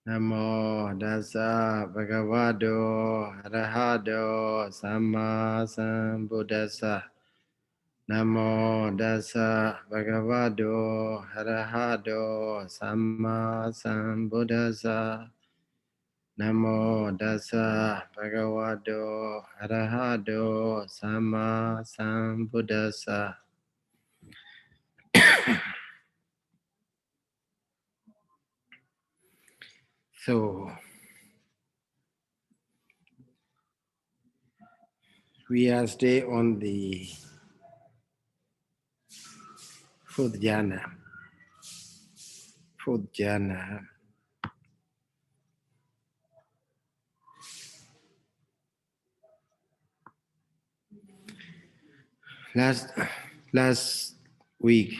Namo Dasa Bhagavato Arahato Samma Sambuddhassa. Namo Dasa Bhagavato Arahato Samma Sambuddhassa. Namo Dasa Bhagavato Arahato Samma Sambuddhassa. So, we are stay on the fourth jhana. Fourth jhana. Last week,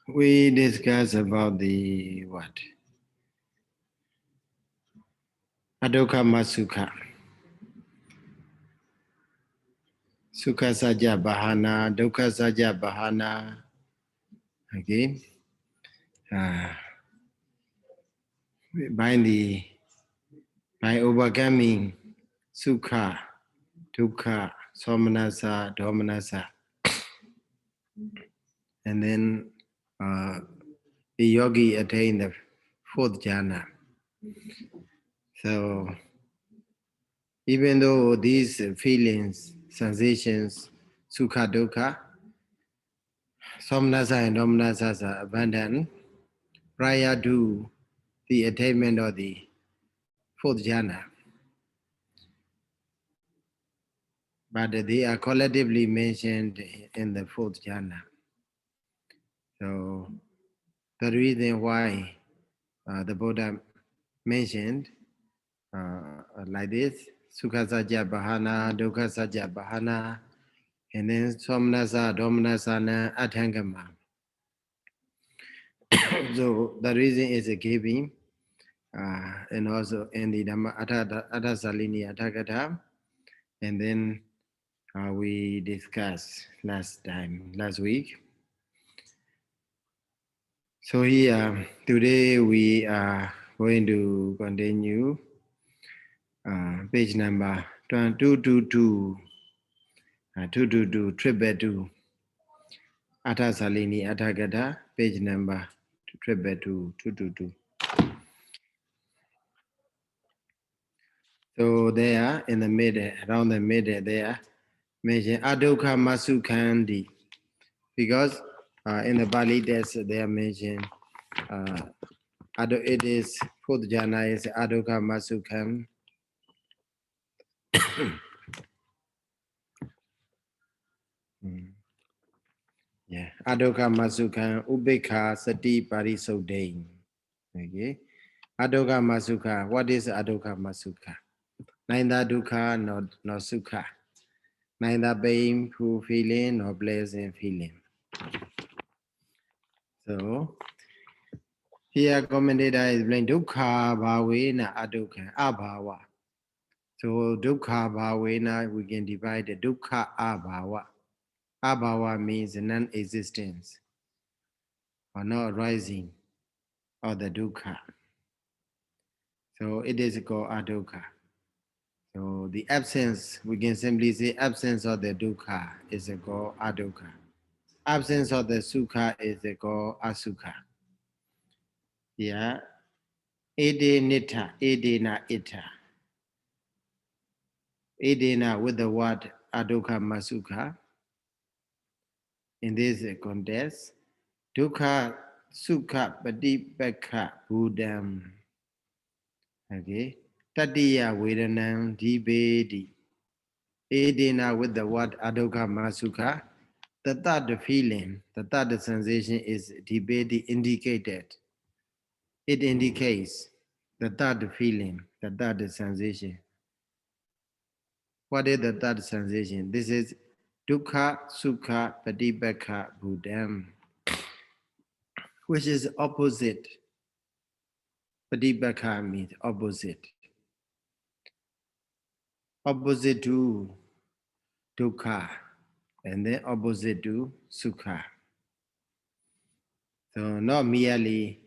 we discussed about the what? Adukkha Sukha. Sukha Sajja Bahana, Dukkha Sajja Bahana. Okay. By overcoming Sukha, Dukkha, Somanasa, Domanasa. And then the yogi attained the fourth jhana. So even though these feelings, sensations, Sukha, Dukkha, Somanasa and Domanasa are abundant prior to the attainment of the fourth jhana. But they are collectively mentioned in the fourth jhana. So the reason why the Buddha mentioned like this, Sukha Sajja Bahana, Dukkha Sajja Bahana, and then Somanasa, Domanasa, Atthangama. So the reason is giving, and also in the Dhammasaṅgaṇī Atthakatha, and then we discussed last week. So here, today we are going to continue page number 222, 222, 222, Dhammasaṅgaṇī Atthakatha, page number 222. So there, in the middle, around the middle there, mention Adukkha Masukkhandi, because in the Pali text they are mentioned, it is fourth jhana is Adukkha Masukkham. Yeah, Adukkha Masukkham Ubekha Sati Parisodhain. Okay, Adukkha Masukha. What is Adukkha Masukha? Neither dukkha nor sukha. Neither painful feeling nor pleasant feeling. So here commentator is explained dukkha bhavena adukkha abhava. So dukkha bhavena we can divide the dukkha abhava. Abhava means non-existence or not rising of the dukkha. So it is called adukkha. So the absence, we can simply say absence of the dukkha is called adukkha. Absence of the sukha is called asukha. Yeah. Ede nita, edena ita. Edena with the word adukkha masukha. In this context, dukkha sukha patipakha buddham. Okay. Tatiya vedanam dibedi. Edena with the word adukkha masukha. The third feeling, the third sensation is dibedi indicated. It indicates the third feeling, the third sensation. What is the third sensation? This is dukkha sukha patipakha buddham, which is opposite. Patipakha means opposite. Opposite to dukkha, and then opposite to sukha. So not merely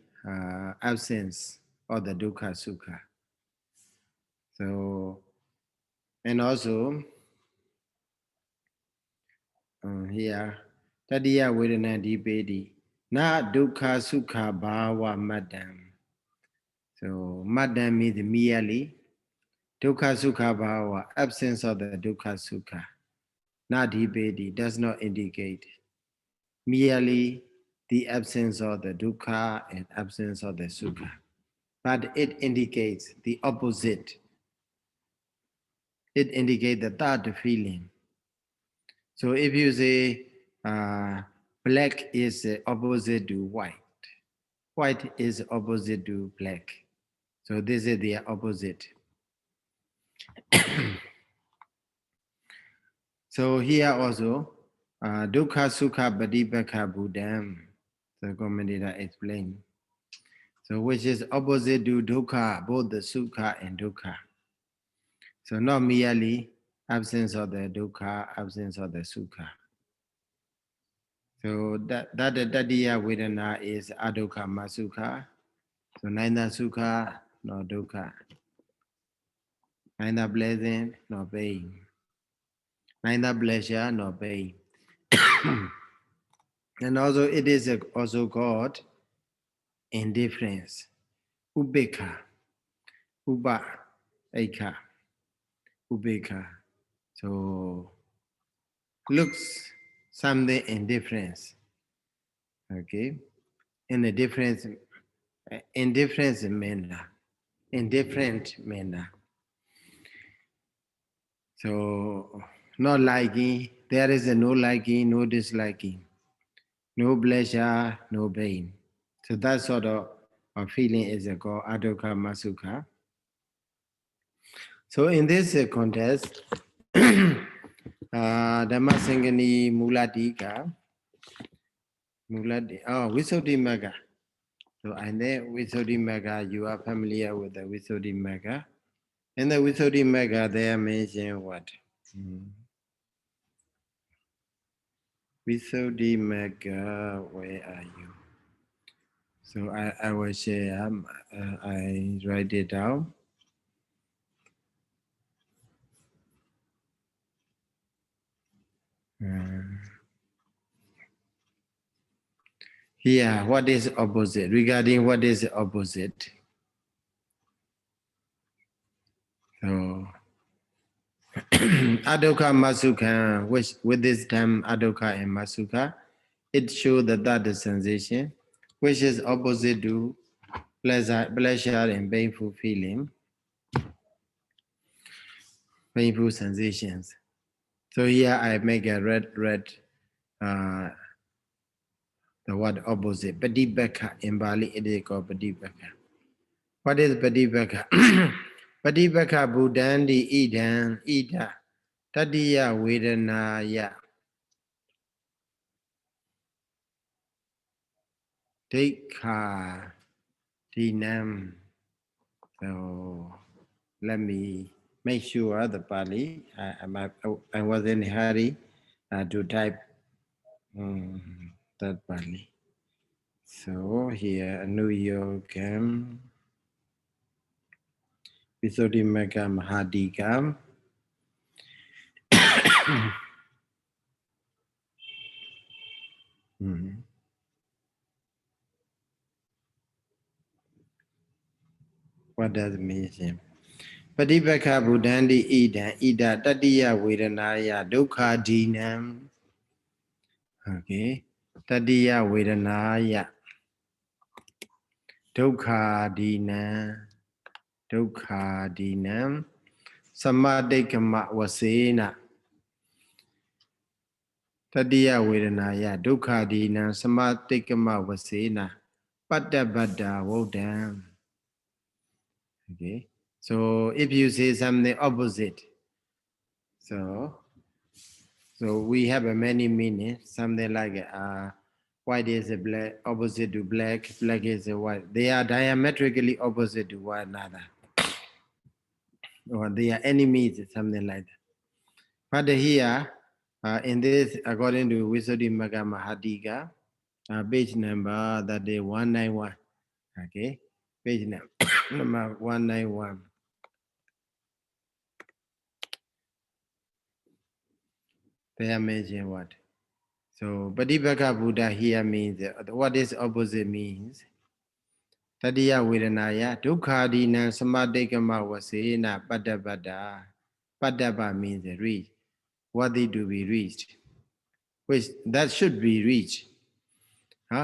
absence of the dukkha sukha. So, and also here, tadiya vedana dipedi na dukkha sukha bhava maddam. So, maddam means merely dukkha sukha bhava, absence of the dukkha sukha. Na dipedi does not indicate merely the absence of the dukkha and absence of the sukha, but it indicates the opposite. It indicates the third feeling. So if you say black is opposite to white, white is opposite to black. So this is the opposite. So here also, dukkha sukha padipakha buddham, the commentator explained. So which is opposite to dukkha, both the sukha and dukkha. So not merely absence of the dukkha, absence of the sukha. So that tadiya vedana is adukha masukha. So neither sukha nor dukkha, neither pleasant nor pain, neither pleasure nor pain. And also it is also called indifference, ubekha, uba, ekha, ubekha. So looks something indifference, okay, in a different, indifference manner, indifferent manner. So not liking, there is a no liking, no disliking, no pleasure, no pain. So that sort of feeling is called adukha masukha. So in this context, Dhammasaṅgaṇī Mulatika, Visuddhimagga. So and then Visuddhimagga, you are familiar with the Visuddhimagga. In the Visuddhimagga, they are mentioned what? Visuddhimagga, where are you? So I will share, I write it down. Here, what is opposite? Regarding what is opposite? So, adukha masukha, which with this term adukha and masukha, it shows that the sensation, which is opposite to pleasure and painful feeling, painful sensations. So here I make a red, the word opposite. Padipaka in Bali it is called Padipaka. What is Padipaka? Padipaka Buddhandi idam ida tadiya vedanaya dekha dinam. So let me make sure the Pali. I was in a hurry to type that Pali. So here New York Visuddhimagga Mahadika. What does it mean? Padipaka Buddhandi ida tadiya vedanaya dukkha dinam. Okay. Tadiya vedanaya dukkha dinam samadikama vasena. Tadiya vedanaya dukkha dinam samadikama vasena pattabada vodam. Okay. So if you say something opposite, so we have a many meanings, something like white is a black, opposite to black, black is a white. They are diametrically opposite to one another. Or they are enemies, something like that. But here, in this, according to Visuddhimagga Mahadika, page number that is 191, Okay, page number 191. There mention what? So Patipaka Buddha here means what is opposite means. Tadiya Vedanaya Dukkadina Samadekama Vasena Padabada. Padaba means reach, worthy to be reached, which that should be reached,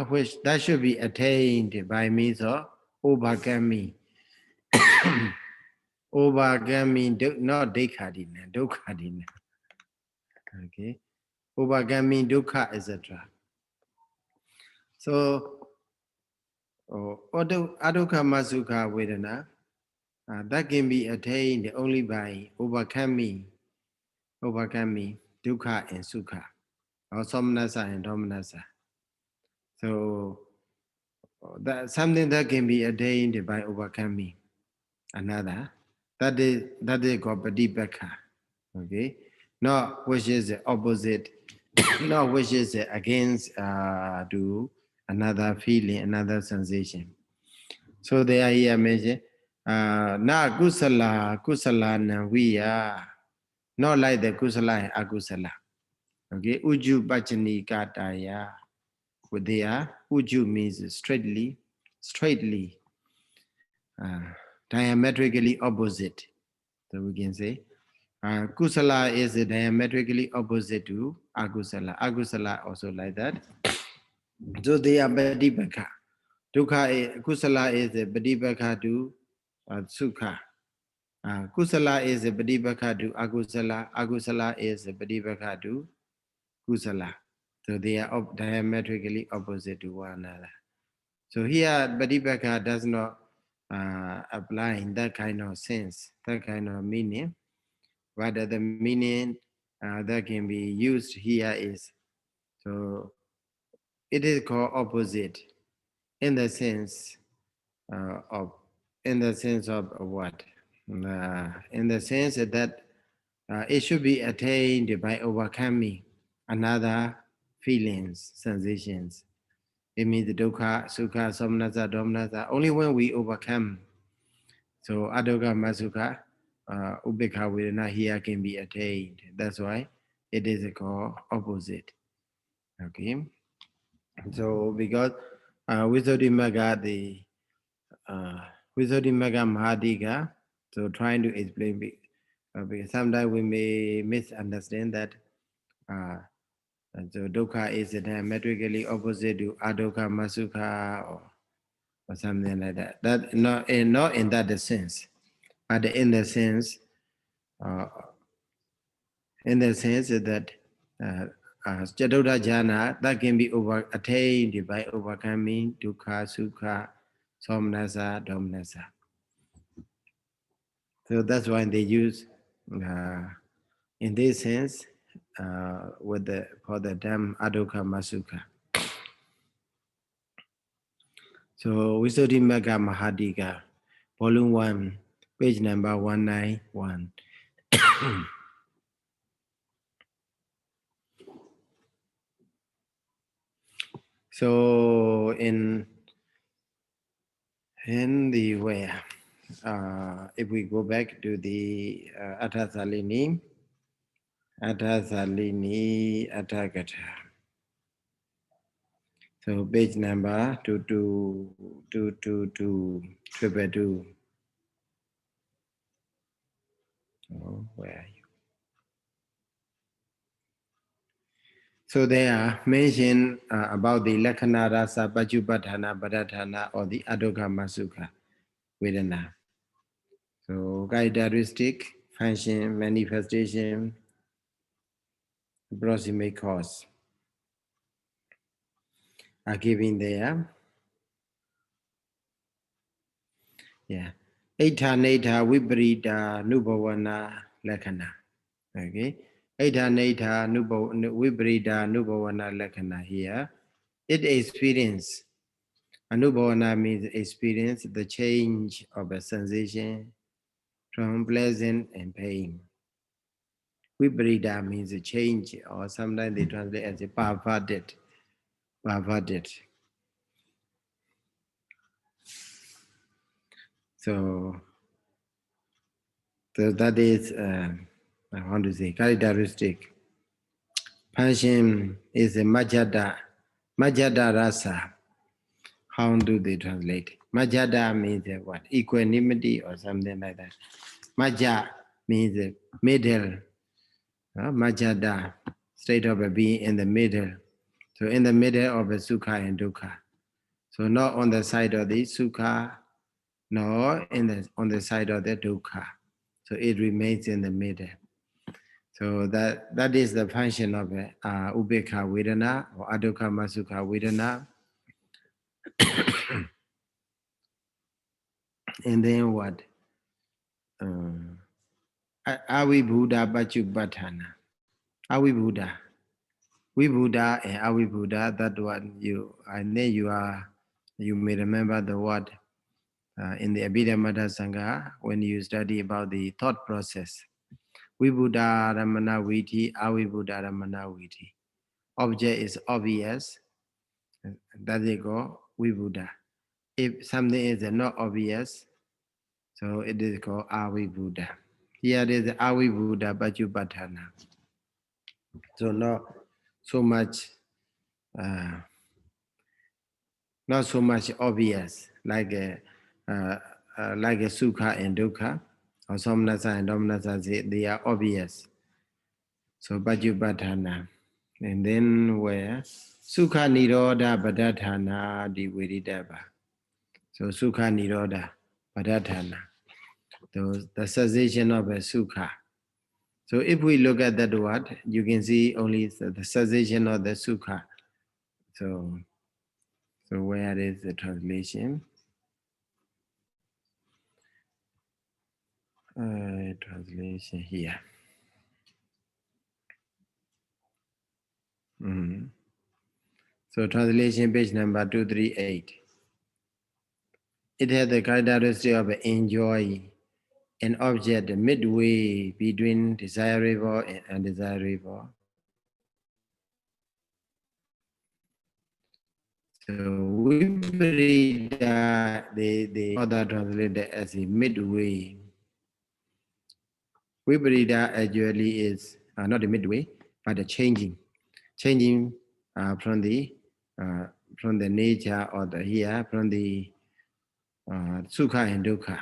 which that should be attained by means of Obagami. Obagami, not Dekadina, Dukkadina. Okay. Obagami, Dukkha, etc. So, Adukha Masuka Vedana, that can be attained only by overcoming Dukkha and Sukha, or Somnasa and Domanasa. So, that something that can be attained by overcoming another, that is called Patipaka. Okay, not which is the opposite, not which is against to another feeling, another sensation. So they are here mentioned, na kusala naviya, not like the kusala and akusala. Okay, uju bachani kataya. With there, uju means straightly, diametrically opposite. So we can say, kusala is diametrically opposite to akusala. Akusala also like that. So they are patipaka. Kusala is a patipaka to sukha. Kusala is a patipaka to akusala. Akusala is a patipaka to kusala. So they are diametrically opposite to one another. So here patipaka does not apply in that kind of sense, that kind of meaning. But the meaning that can be used here is, so it is called opposite in the sense of what? In the sense that it should be attained by overcoming another feelings, sensations. It means dukkha, sukha, somnasa, domanasa. Only when we overcome. So adukkha, masukha, ubekha vedana here can be attained. That's why it is called opposite. Okay. So because Visuddhimagga, the Visuddhimagga Mahadika, so trying to explain, because sometimes we may misunderstand that so dukkha is diametrically opposite to adukkha, masukha, or something like that. That not in that sense, but in the sense that Chatudha jhana that can be attained by overcoming dukkha, sukha, somnasa, domanasa. So that's why they use in this sense for the term adukkha, masukha. So Visuddhimagga Mahadika, volume 1, page number 191. So in the where, if we go back to the Athasalini, Athakatha. So page number 222. Oh, where are you? So they are mentioned about the Lakkhana Rasa Pajupadhana Padatthana or the Adukkha Masukha Vedana. So characteristic, function, manifestation, approximate cause are given there. Yeah. Aitha Netha Viparita Nubhavana Lakkhana. Okay. Aitha Netha Viparita Nubhavana Lakkhana here. It experience. Anubhavana means experience the change of a sensation from pleasant and pain. Viparita means a change, or sometimes they translate as a perverted. So that is, I want to say, characteristic. Function is a majada rasa. How do they translate? Majada means what? Equanimity or something like that. Maja means middle. Majada, state of a being in the middle. So in the middle of a sukha and dukkha. So not on the side of the sukha, nor on the side of the dukkha. So it remains in the middle. So that is the function of ubekha vedana or adukha masukha vedana. And then what? Avibhuda Bachupatthana. Avibhuda. Vibhuda and Avibhuda, that one I know you may remember the word in the Abhidhamma Sangha when you study about the thought process. Vibhuda Ramana Viti, Avibhuda Ramana Viti. Object is obvious, that they go Vibhuda. If something is not obvious, so it is called Avibhuda. Here is Avibhuda Bachupatthana. So not so much obvious like a sukha and dukkha or somnasa and domanasa, they are obvious. So Bajupatthana. And then where sukha nirodha padathana diviridaba. So sukha nirodha padathana. The cessation of a sukha. So if we look at that word, you can see only the cessation of the sukha. So where is the translation? Translation here. So translation page number 238. It has the characteristic of enjoy an object midway between desirable and undesirable. So Viparita, they other translate it as a midway. Viparita actually is not a midway, but a changing from the nature or from the sukha and dukkha,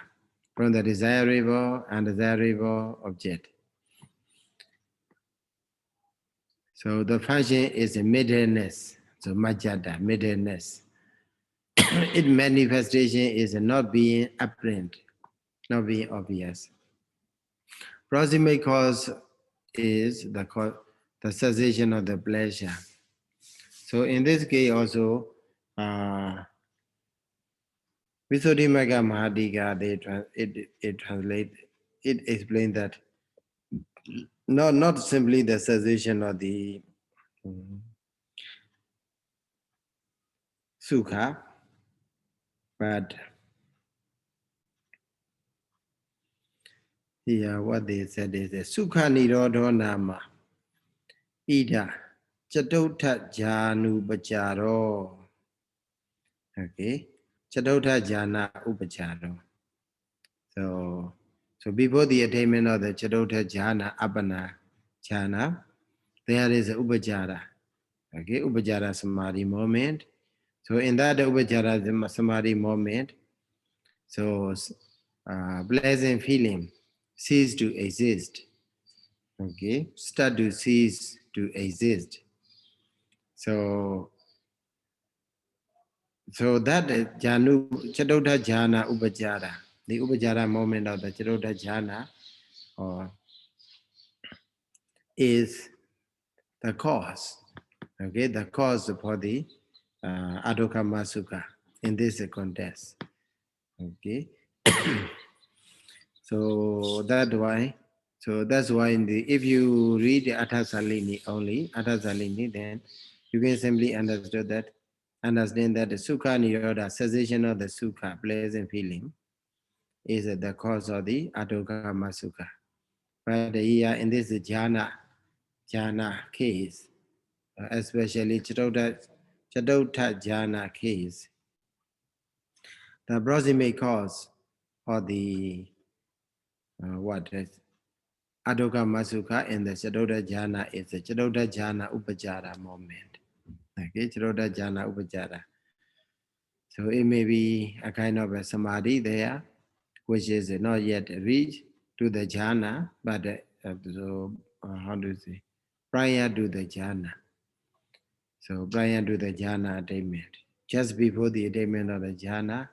from the desirable and undesirable object. So the function is a middleness, so majjada, middleness. Its manifestation is not being apparent, not being obvious. Proximate cause is the cessation of the pleasure. So in this case also, Visuddhimagga Mahadika, it explains that not simply the cessation of the sukha, but here what they said is the sukha nirodho nama ida chatutha jhanu upacharo. Okay, chatutha jhana upacharo. So before the attainment of the chatutha jhana apana jhana, there is a upachara. Okay, upachara samadhi moment. So in that upachara samadhi moment, so pleasant feeling cease to exist. Okay, start to cease to exist. So that jhanu chatutha jhana upachara, the upachara moment of the chatutha jhana is the cause. Okay, the cause for the adokama sukha in this context. Okay. So that's why if you read the Athasalini only, then you can simply understand that the sukha nirodha, cessation of the sukha, pleasant feeling, is the cause of the adokama sukha. But here in this jhana case, especially chatutha jhana case, the proximate cause or the what is Adoka Masuka and the Chadoda Jhana is the Chadoda Jhana Upajara moment. Okay, Chadoda Jhana Upajara. So it may be a kind of a samadhi there, which is not yet reached to the jhana, but how do you say, prior to the jhana. So prior to the jhana attainment, just before the attainment of the jhana,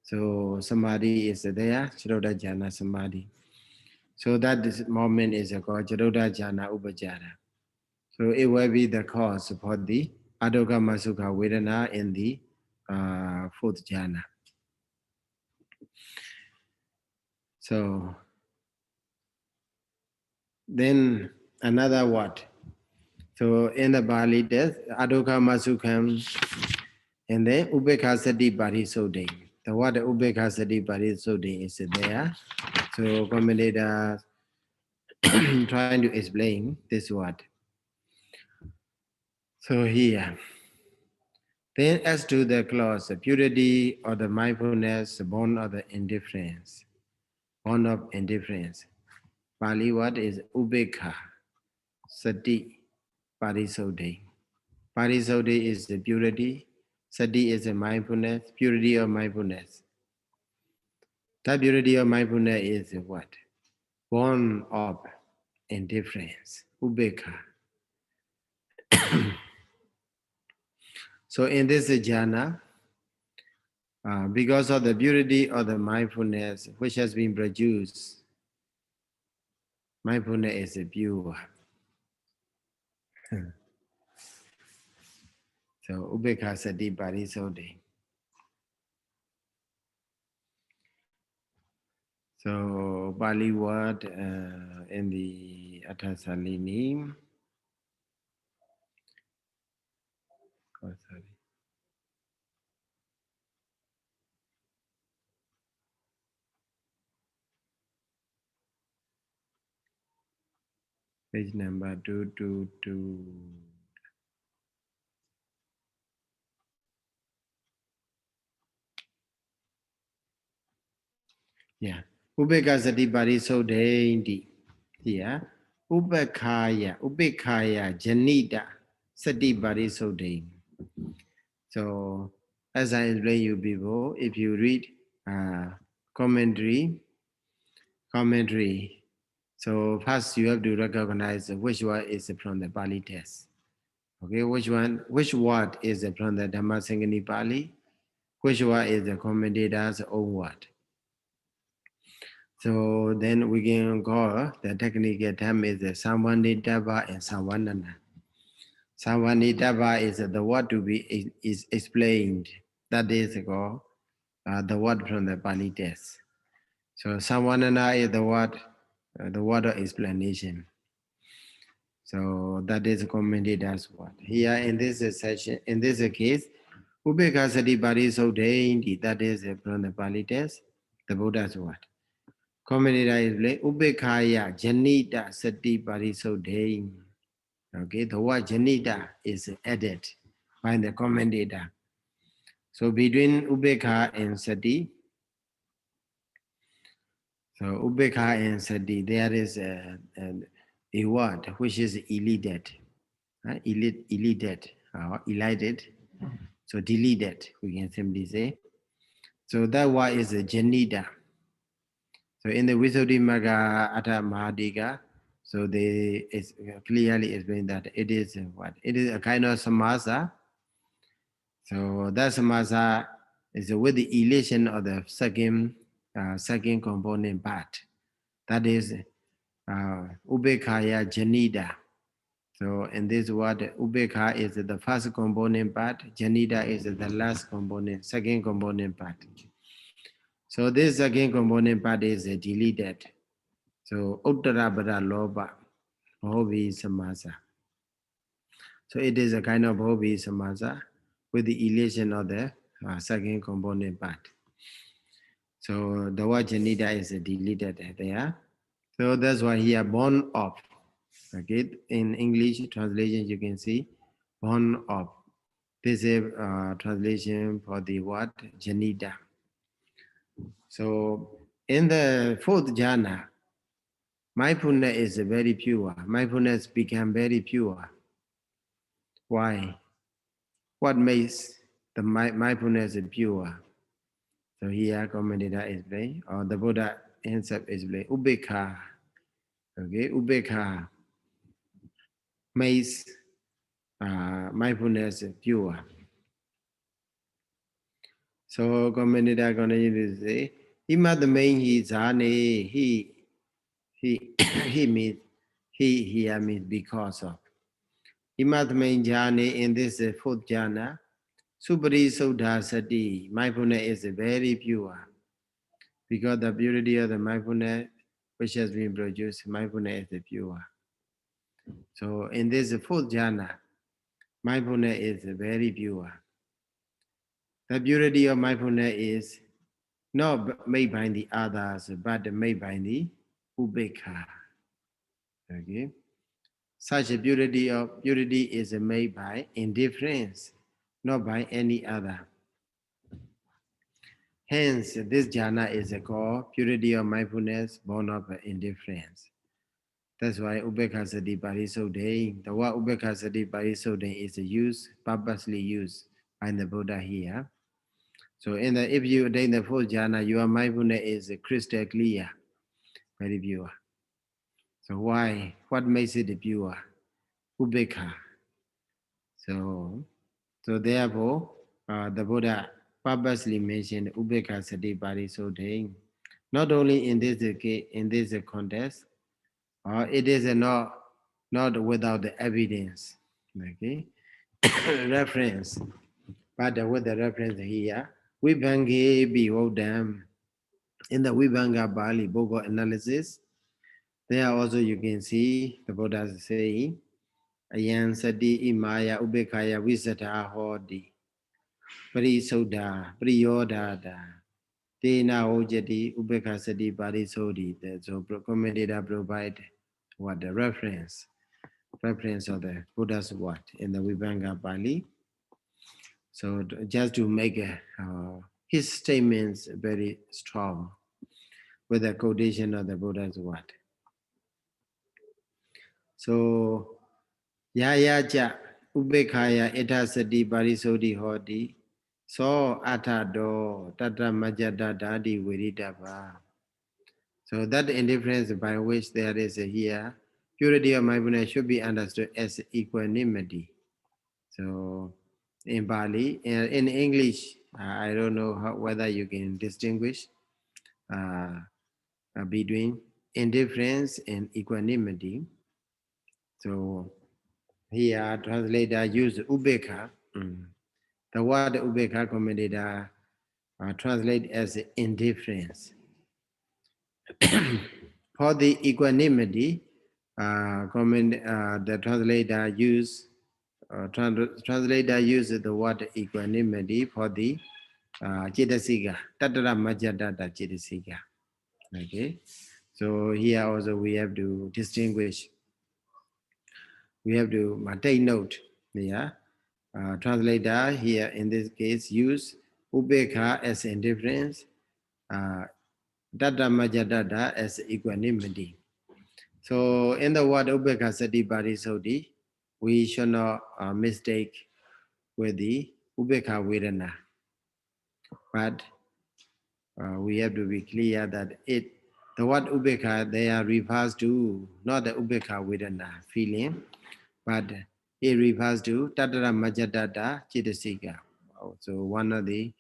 so samadhi is there, Chadoda Jhana samadhi. So that this moment is called Chadoda Jhana Upajara. So it will be the cause for the Adoka Masuka Vedana in the fourth jhana. So then another what? So in the Bali text, Adoka Masukam and then Ubekha Sati Parisodhi. The word Ubekha Sati Parisodhi is there. So commentator trying to explain this word. So here. Then as to the clause, the purity or the mindfulness, born of the indifference, born of indifference. Pali word is Ubekha Sati Parisodhi. Parisodhi is the purity, Sati is the mindfulness, purity of mindfulness. That purity of mindfulness is what? Born of indifference, Ubekha. So in this jhana, because of the purity of the mindfulness which has been produced, mindfulness is pure. So Ubekha Sati Parisodhi. So Pali word in the Atasalini. Oh, sorry. Page number 222. Yeah. Ubeka Sati Parisodhi. Yeah. Ubekaya Janita Sati Parisodhi. So as I explained you before, if you read commentary, so first you have to recognize which one is from the Pali text. Okay, which word is from the Dhammasaṅgaṇīpāḷi, which one is the commentator's own word. So then we can call the technical term is the Samvanitava and Samvanana. Samvanitava is the word to be is explained. That is called the word from the Pali text. So Samvanana is the word of explanation. So that is commentator's word. Here in this session, in this case, Ubekha Sati Parisodhi, that is from the Pali text, the Buddha's word. Commentator is like Ubekhaya Janita Sati Parisodhi. Okay, the word Janita is added by the commentator. So between Ubekha and Sati, so Ubekha and Sati, there is a word which is elided, elided, so deleted, we can simply say. So that word is a Janita. So in the Visuddhimagga Atta Mahadika, so they clearly explain that it is what? It is a kind of samasa. So that samasa is with the elation of the second component part. That is Ubekhaya Janita. So in this word, Ubekha is the first component part, Janita is the last component, second component part. So this second component part is deleted. So Uttarabhara Loba, Bhovi Samasa. So it is a kind of Bhovi Samasa with the elation of the second component part. So the word Janita is deleted there. So that's why here born of. Okay, in English translation you can see born of. This is translation for the word Janita. So In the fourth jhana, mindfulness is very pure. Mindfulness become very pure. Why? What makes the mindfulness pure? So here commentator explain, or the Buddha himself explain, Ubekha. Okay, Ubekha makes mindfulness pure. So commentator continues to say, Ima the main he zane, he means he here means because of. Ima the main jhana in this fourth jhana, Supari Sudha Sati, mindfulness is very pure. Because the purity of the mindfulness which has been produced, mindfulness is pure. So in this fourth jhana, mindfulness is very pure. The purity of mindfulness is not made by the others, but made by the ubekha. Okay. Such a purity is made by indifference, not by any other. Hence, this jhana is called purity of mindfulness born of indifference. That's why Ubekha Sati Parisodhi, the word Ubekha Sati Parisodhi is used, purposely used by the Buddha here. So if you attain the fourth jhana, your mindfulness is crystal clear, very pure. So why? What makes it pure? Ubekha. So therefore, the Buddha purposely mentioned Ubekha Sati Parisodhi, not only in this context, it is not without the evidence, okay, reference, but with the reference here, Vibhange Bivodam, in the Vibhanga Bali Bogo analysis, there also you can see the Buddha saying, Ayan Sati Imaya Ubekaya Visata Hodi, Parisoda, Priyodada, Tena Ojati Ubeka Sati Parisodi. So commentator provide what the reference of the Buddha's word in the Vibhanga Pali. So just to make his statements very strong with the quotation of the Buddha's word. So Yaya ja Ubekaya Etasati Parisodi Hodi So Atado Tatra Majadadadi Viridava. So that indifference by which there is here, purity of mindfulness should be understood as equanimity. So in Bali, in English, I don't know whether you can distinguish between indifference and equanimity. So here, translator use ubekha. The word ubekha commentator translate as indifference. For the equanimity, the translator use the word equanimity for the Chitasika, Tatara Majadata Chitasika. Okay, so here also we have to distinguish, we have to take note. Yeah, translator here in this case use Ubekha as indifference, Tatra Majadata as equanimity. So in the word Ubekha Sati Parisodhi, we should not mistake with the Ubekha Vedana. But we have to be clear that the word Ubekha, they are refers to not the Ubekha Vedana feeling, but it refers to Tatara Majadata Chitasika. So one of the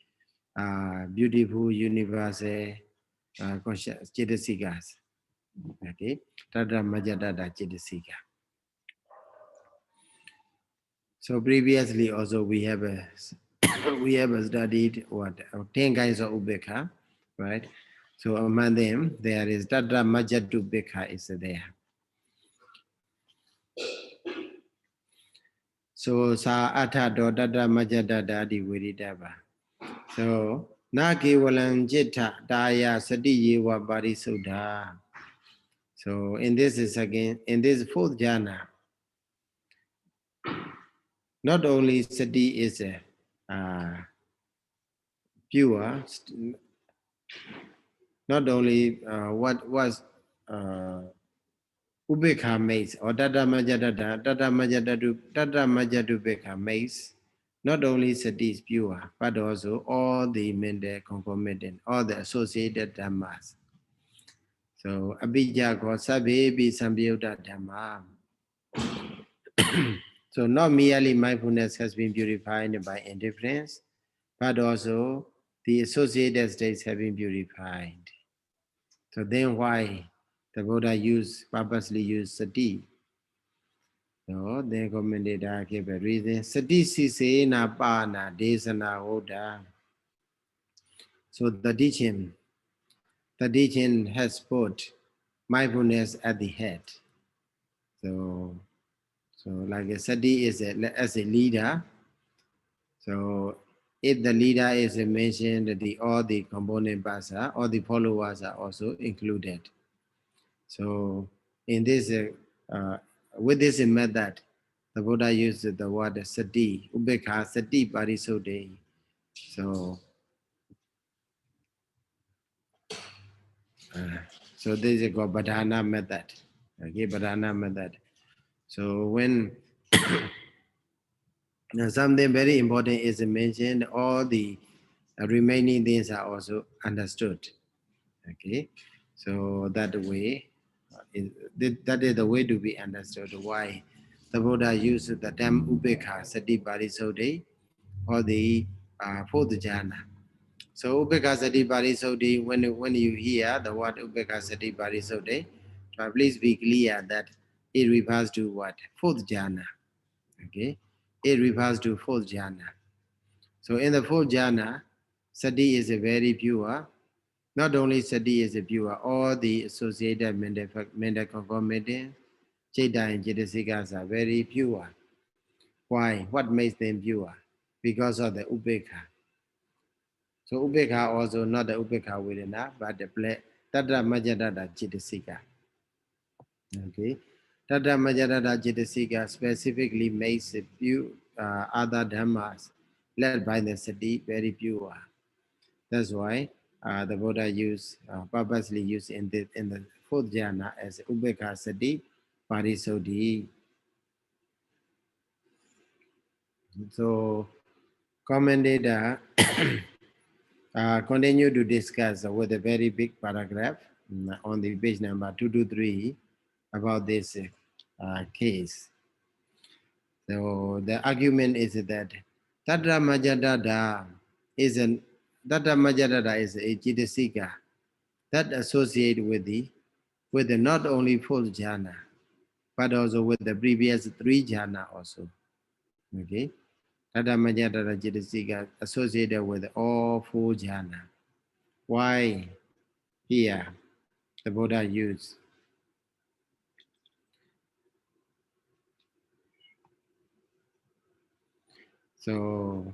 beautiful universal Chitasikas. Okay, Tatara Majadata Chitasika. So previously also we have studied 10 kinds of ubekha, right? So among them there is Tatra Majatu Ubekha is there. So sa atha do Tatra Majata Dadi Viridava. So na kevalam jitta daya sati yewa parisudha. So in this fourth jhana, not only sati is pure, not only what was Ubekha makes or Tata Majadubekha makes, not only sati is pure, but also all the mental concomitant, all the associated dhammas. So Abhijja ko Sabhebi Sambhyuta Dhamma. So not merely mindfulness has been purified by indifference, but also the associated states have been purified. So then why the Buddha purposely used sati? So then commentator gave a reason. Sati sisena pana desana hoda. So the teaching has put mindfulness at the head. So like a sati is as a leader. So if the leader is mentioned, all the component parts all the followers are also included. So in this, with this method, the Buddha used the word sati, ubekha sati parisode. So, so this is called Badhana method. Okay, Badhana method. So when something very important is mentioned, all the remaining things are also understood. Okay, so that way, that is the way to be understood why the Buddha used the term Ubekha Sati Parisode or the fourth jhana. So Ubekha Sati Parisode, when you hear the word Ubekha Sati Parisode, please be clear that it refers to what? Fourth jhana. Okay, it refers to fourth jhana. So in the fourth jhana, Sati is a very pure. Not only sati is pure, all the associated mental conformities, citta and cittasikas are very pure. Why? What makes them pure? Because of the ubekha. So ubekha also not the ubekha vedana, but the tatra majadada cittasika. Okay, tatra majadada cittasika specifically makes it pure, other dhammas led by the sati very pure. That's why the Buddha purposely used in the fourth jhana as Ubekha Sati Parisodhi. So commentator continue to discuss with a very big paragraph on the page number 223 about this case. So the argument is that Tatra Majadada is a Chitasika that associate with the not only full jhana, but also with the previous three jhana also. Okay, Tata Majadara Chitasika associated with all four jhana. Why here the Buddha used? So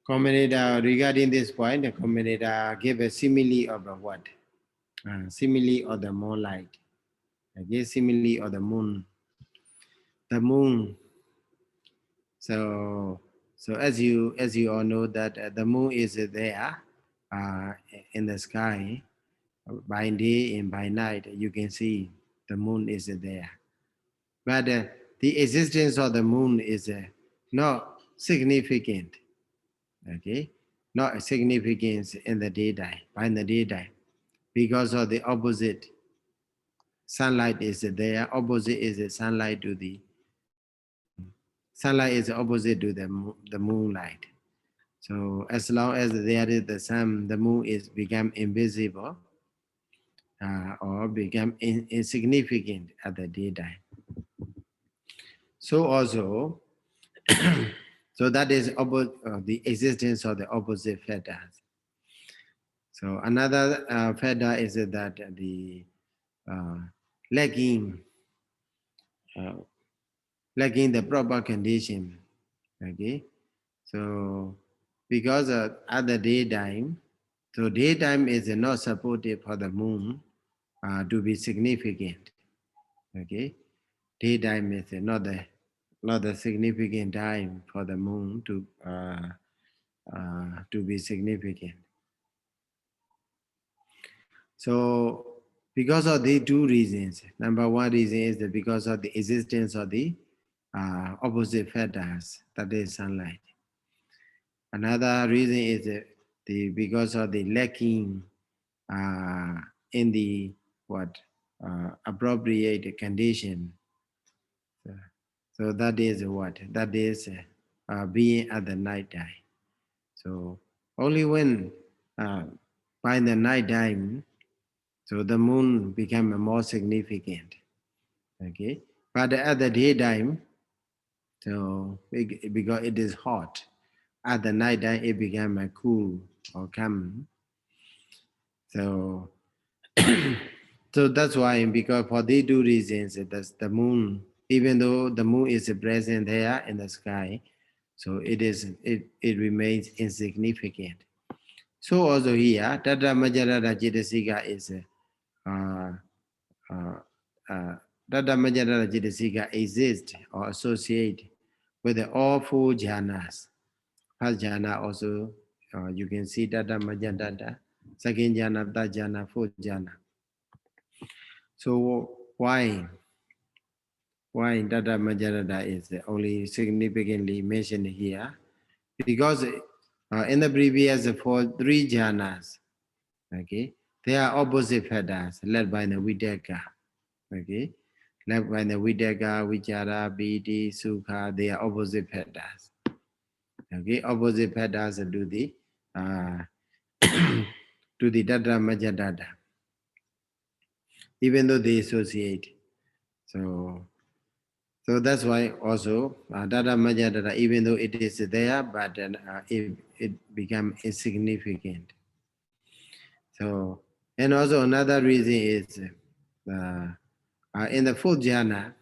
commentator regarding this point, the commentator gave a simile of the what? Simile of the moonlight. Okay, simile of the moon. The moon. So as you all know that the moon is there in the sky by day and by night. You can see the moon is there, but the existence of the moon is not significant. Okay, not significant in the daytime. By the daytime, because of the opposite, sunlight is there. Opposite is the sunlight to the sunlight is opposite to the moonlight. So as long as there is the sun, the moon is become invisible or become insignificant at the daytime. So also, so that is the existence of the opposite fetters. So another fetter is that the uh, lacking uh, lacking the proper condition. Okay, so because at the daytime, so daytime is not supportive for the moon to be significant. Okay, daytime is not the significant time for the moon to be significant. So because of the two reasons, number one reason is that because of the existence of the opposite factors, that is sunlight. Another reason is because of the lacking in the what appropriate condition. So, so that is what? That is being at the night time. So only when by the night time, so the moon become more significant. Okay, but at the daytime, so because it is hot, at the night time it became cool or calm. So so that's why, because for these two reasons, that's the moon, even though the moon is present there in the sky, so it remains insignificant. So also here, Tata Majarada Jitasika is uh, uh, Tata Majarada Jitasika exists or associate with the all four jhanas. First jhana also, you can see Tata Majadada, second jhana, third jhana, fourth jhana. So why Tata Majarada is only significantly mentioned here? Because in the previous three jhanas, okay, they are opposite factors led by the Vitakka, okay, led by the Vitakka, Vichara, Piti, Sukha, they are opposite factors, okay, opposite factors to the uh, to the Tata Majadada, even though they associate. So that's why also Dada Majadada, even though it is there, but it become insignificant. So, and also another reason is in the fourth jhana,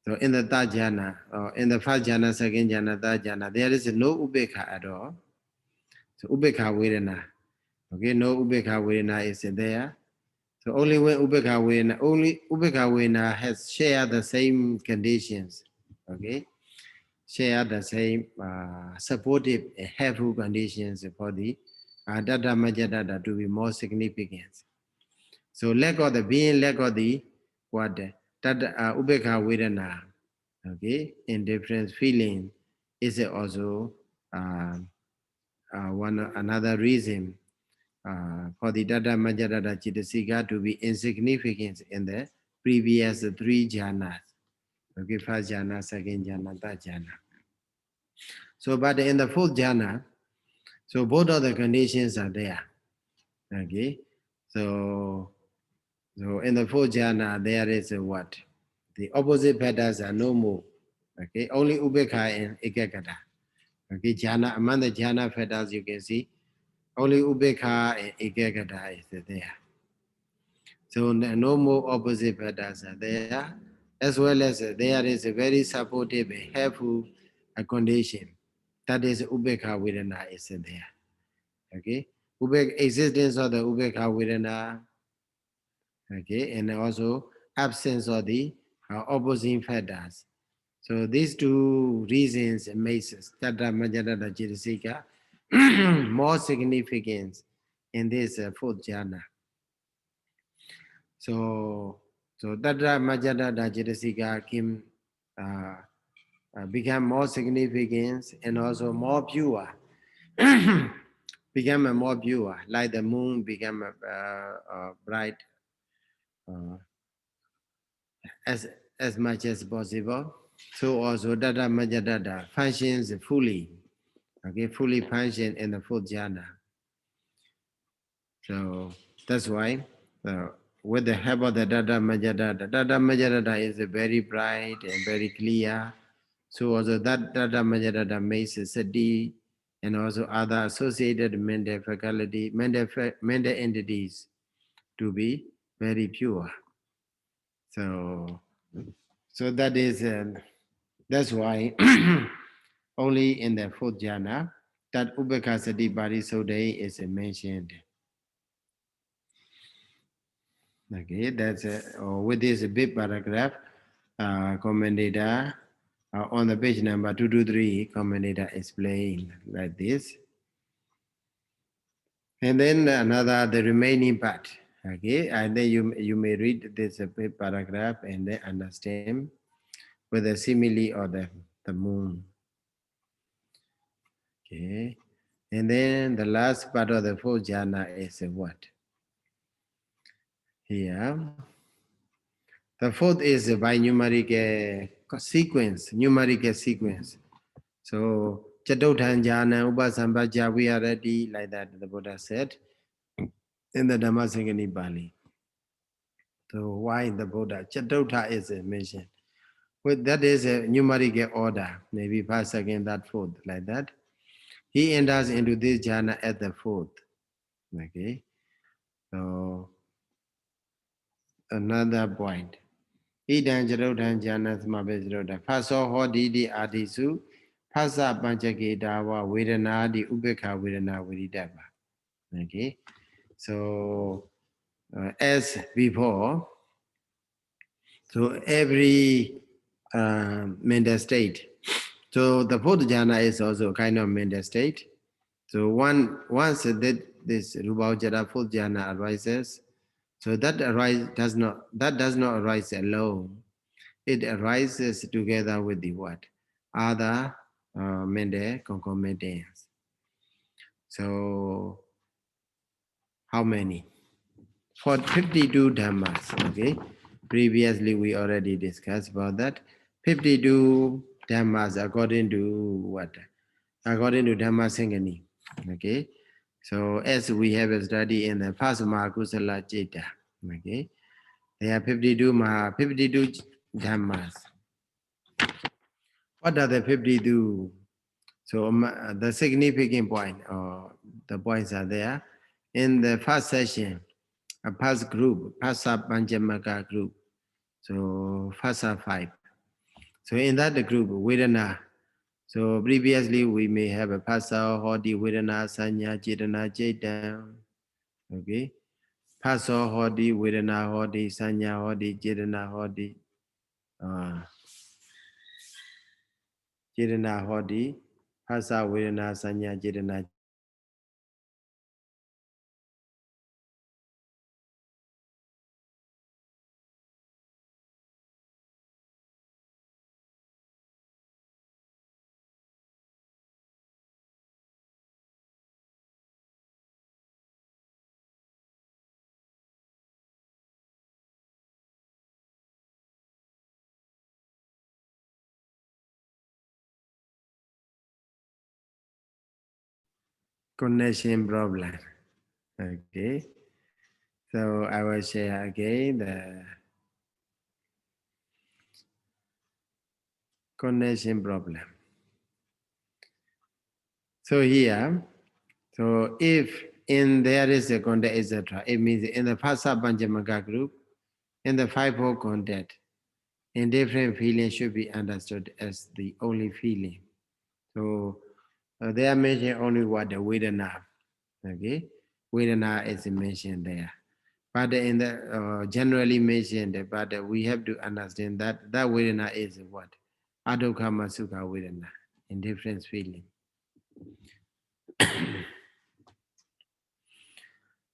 so in the third jhana, or in the first jhana, second jhana, third jhana, there is no ubekha at all. So ubekha vedana, okay, no ubekha vedana is there. So only when only ubekha vedana has shared the same conditions, okay, share the same supportive, helpful conditions for the Dada Majadada to be more significant. So lack of the being, lack of the what Tata Ubekha Vedana, okay, indifference feeling is also uh, one another reason for the Dada Majadada Chitasika to be insignificant in the previous three jhanas. Okay, first jhana, second jhana, third jhana. So, but in the fourth jhana, so both of the conditions are there. Okay, so in the fourth jhana there is a what? The opposite patterns are no more. Okay, only ubekha and ekagata. Okay, jhana among the jhana patterns you can see only ubekha and ekagata is there. So no more opposite patterns are there, as well as there is a very supportive, helpful condition. That is ubekha vedana is there. Okay, existence of the ubekha vedana, okay, and also absence of the opposing factors. So these two reasons makes Tata Majadada Jitasika more significance in this fourth jhana. So Tata Majadada Jitasika came become more significant and also more pure. Become a more pure, like the moon become bright uh, as much as possible. So also Dada Majadada functions fully, okay, fully function in the fourth jhana. So that's why with the help of the Dada Majadada is very bright and very clear. So also that Dada Majadada makes sati and also other associated mental faculty, mental entities to be very pure. So that is that's why only in the fourth jhana that Ubeka Sati Parisodhi is mentioned. Okay, that's with this big paragraph, commentator on the page number 223, commentator explain like this. And then another, the remaining part. Okay, and then you may read this paragraph and then understand with the simile or the moon. Okay, and then the last part of the fourth jhana is what? Here, the fourth is by numerical sequence. Numerical sequence. So Chattotan jhana, Upasambaja, we are ready, like that the Buddha said in the Dhammasaṅgaṇīpāḷi. So why the Buddha? Chattotta is mentioned. Well, that is a numerical order, maybe first, second, that, fourth, like that. He enters into this jhana at the fourth. Okay. So another point. Idan Jarodan jhana smabejaroda. Faso hodidi adisu. Phasa panchaketawa vedanadi ubekha vedana viridaba. Okay. So as before, so every mental state. So the fourth jhana is also a kind of mental state. So once that this rūpāvacarakusalaṃ fourth jhana arises, so that does not arise alone. It arises together with the what? Other mental concomitants. So how many? For 52 dhammas, okay? Previously we already discussed about that. 52 dhammas according to what? According to Dhammasaṅgaṇī. Okay? So as we have a study in the first Mahakusala Citta, okay? There are 52 dhammas. What are the 52? So the significant point, or the points are there. In the first session, a first group, Phasa Pancamaka group. So Phasa 5. So in that group, Vedana. So previously we may have a Phasa, Hodi, Vedana, Sanya, Cetana, Cetam. Okay. Phasa, Hodi, Vedana, Hodi, Sanya, Hodi, Cetana, Hodi. Cetana, Hodi. Phasa, Vedana, Sanya, Cetana. Connection problem. Okay. So I will share again the connection problem. So here, so if in there is a content, etc., it means in the Phasa Pancamaka group, in the five-fold content, indifferent feeling should be understood as the only feeling. So they are mentioning only what the Vedana. Okay, Vedana is mentioned there. But in the generally mentioned, but we have to understand that that Vedana is what? Adukha Sukha Vedana, indifference feeling.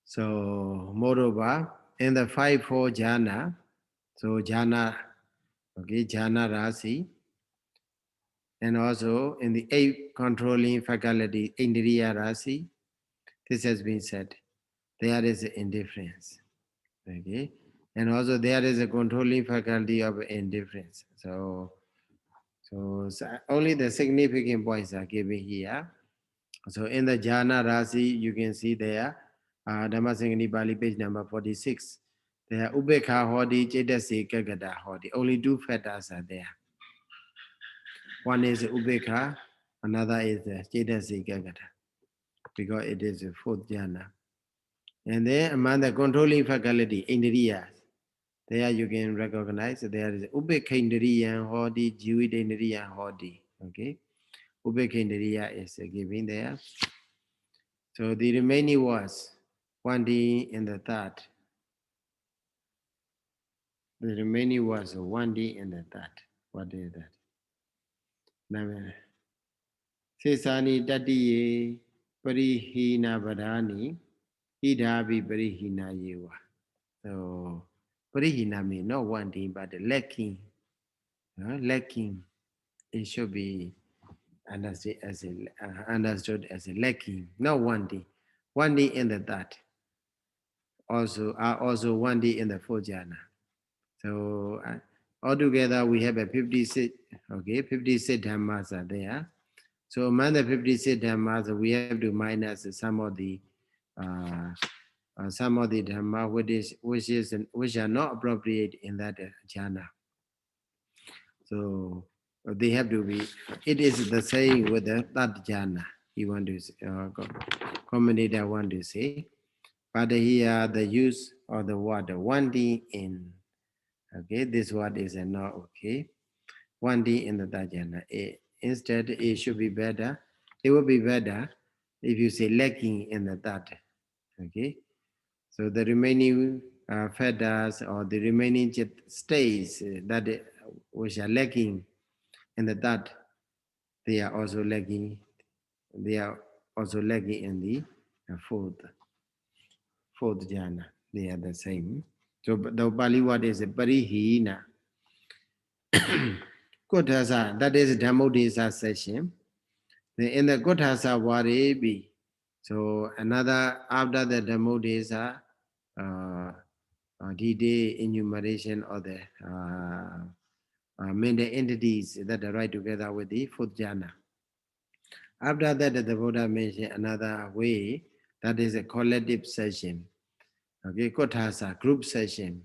So moreover, in the 5-4 jhana, so jhana, okay, jhana rasi, and also in the 8 controlling faculty, indriya rasi, this has been said. There is indifference. Okay. And also there is a controlling faculty of indifference. So only the significant points are given here. So in the jhana rasi, you can see there, Dhammasaṅgaṇīpāḷi page number 46. There are ubekha hodi, cetasi kagata hodi. Only 2 factors are there. One is ubekha, another is cetasi kagata, because it is a 4th jhana. And then among the controlling faculty, indriyas, there you can recognize there is ubekha hodi, jivid indriya hodi. Okay, ubekha indriya is given there. So the remaining was 1D in the third. The remaining was 1D in the third. What is that? Sesani Tatiye Parihina Vadani Hidabi Parihina Yewa. So Parihina means not wanting but lacking. Lacking. It should be understood as a lacking, not wanting. Wanting in the that also are also wanting in the fourth jhana. So altogether we have a 56, okay, 56 dhammas are there. So among the 56 dhammas, we have to minus uh, some of the dhamma which are not appropriate in that jhana. So they have to be. It is the same with the that jhana. You want to commentator want to say, but here the use of the word wanting in. Okay, this word is not okay. Wanting in the jhana. Instead, it should be better. It would be better if you say lacking in the that. Okay, so the remaining feathers or the remaining states which are lacking in the that, they are also lacking. They are also lacking in the fourth jhana. They are the same. So the Pali word is parihina. Kotasa, that is Dhammodesa session. Then in the Kotasa Varebi, so another after the Dhammodesa, D-Day enumeration of the mental entities that are right together with the fourth jhana. After that, the Buddha mentioned another way, that is a collective session. Okay, Kotasa, group session.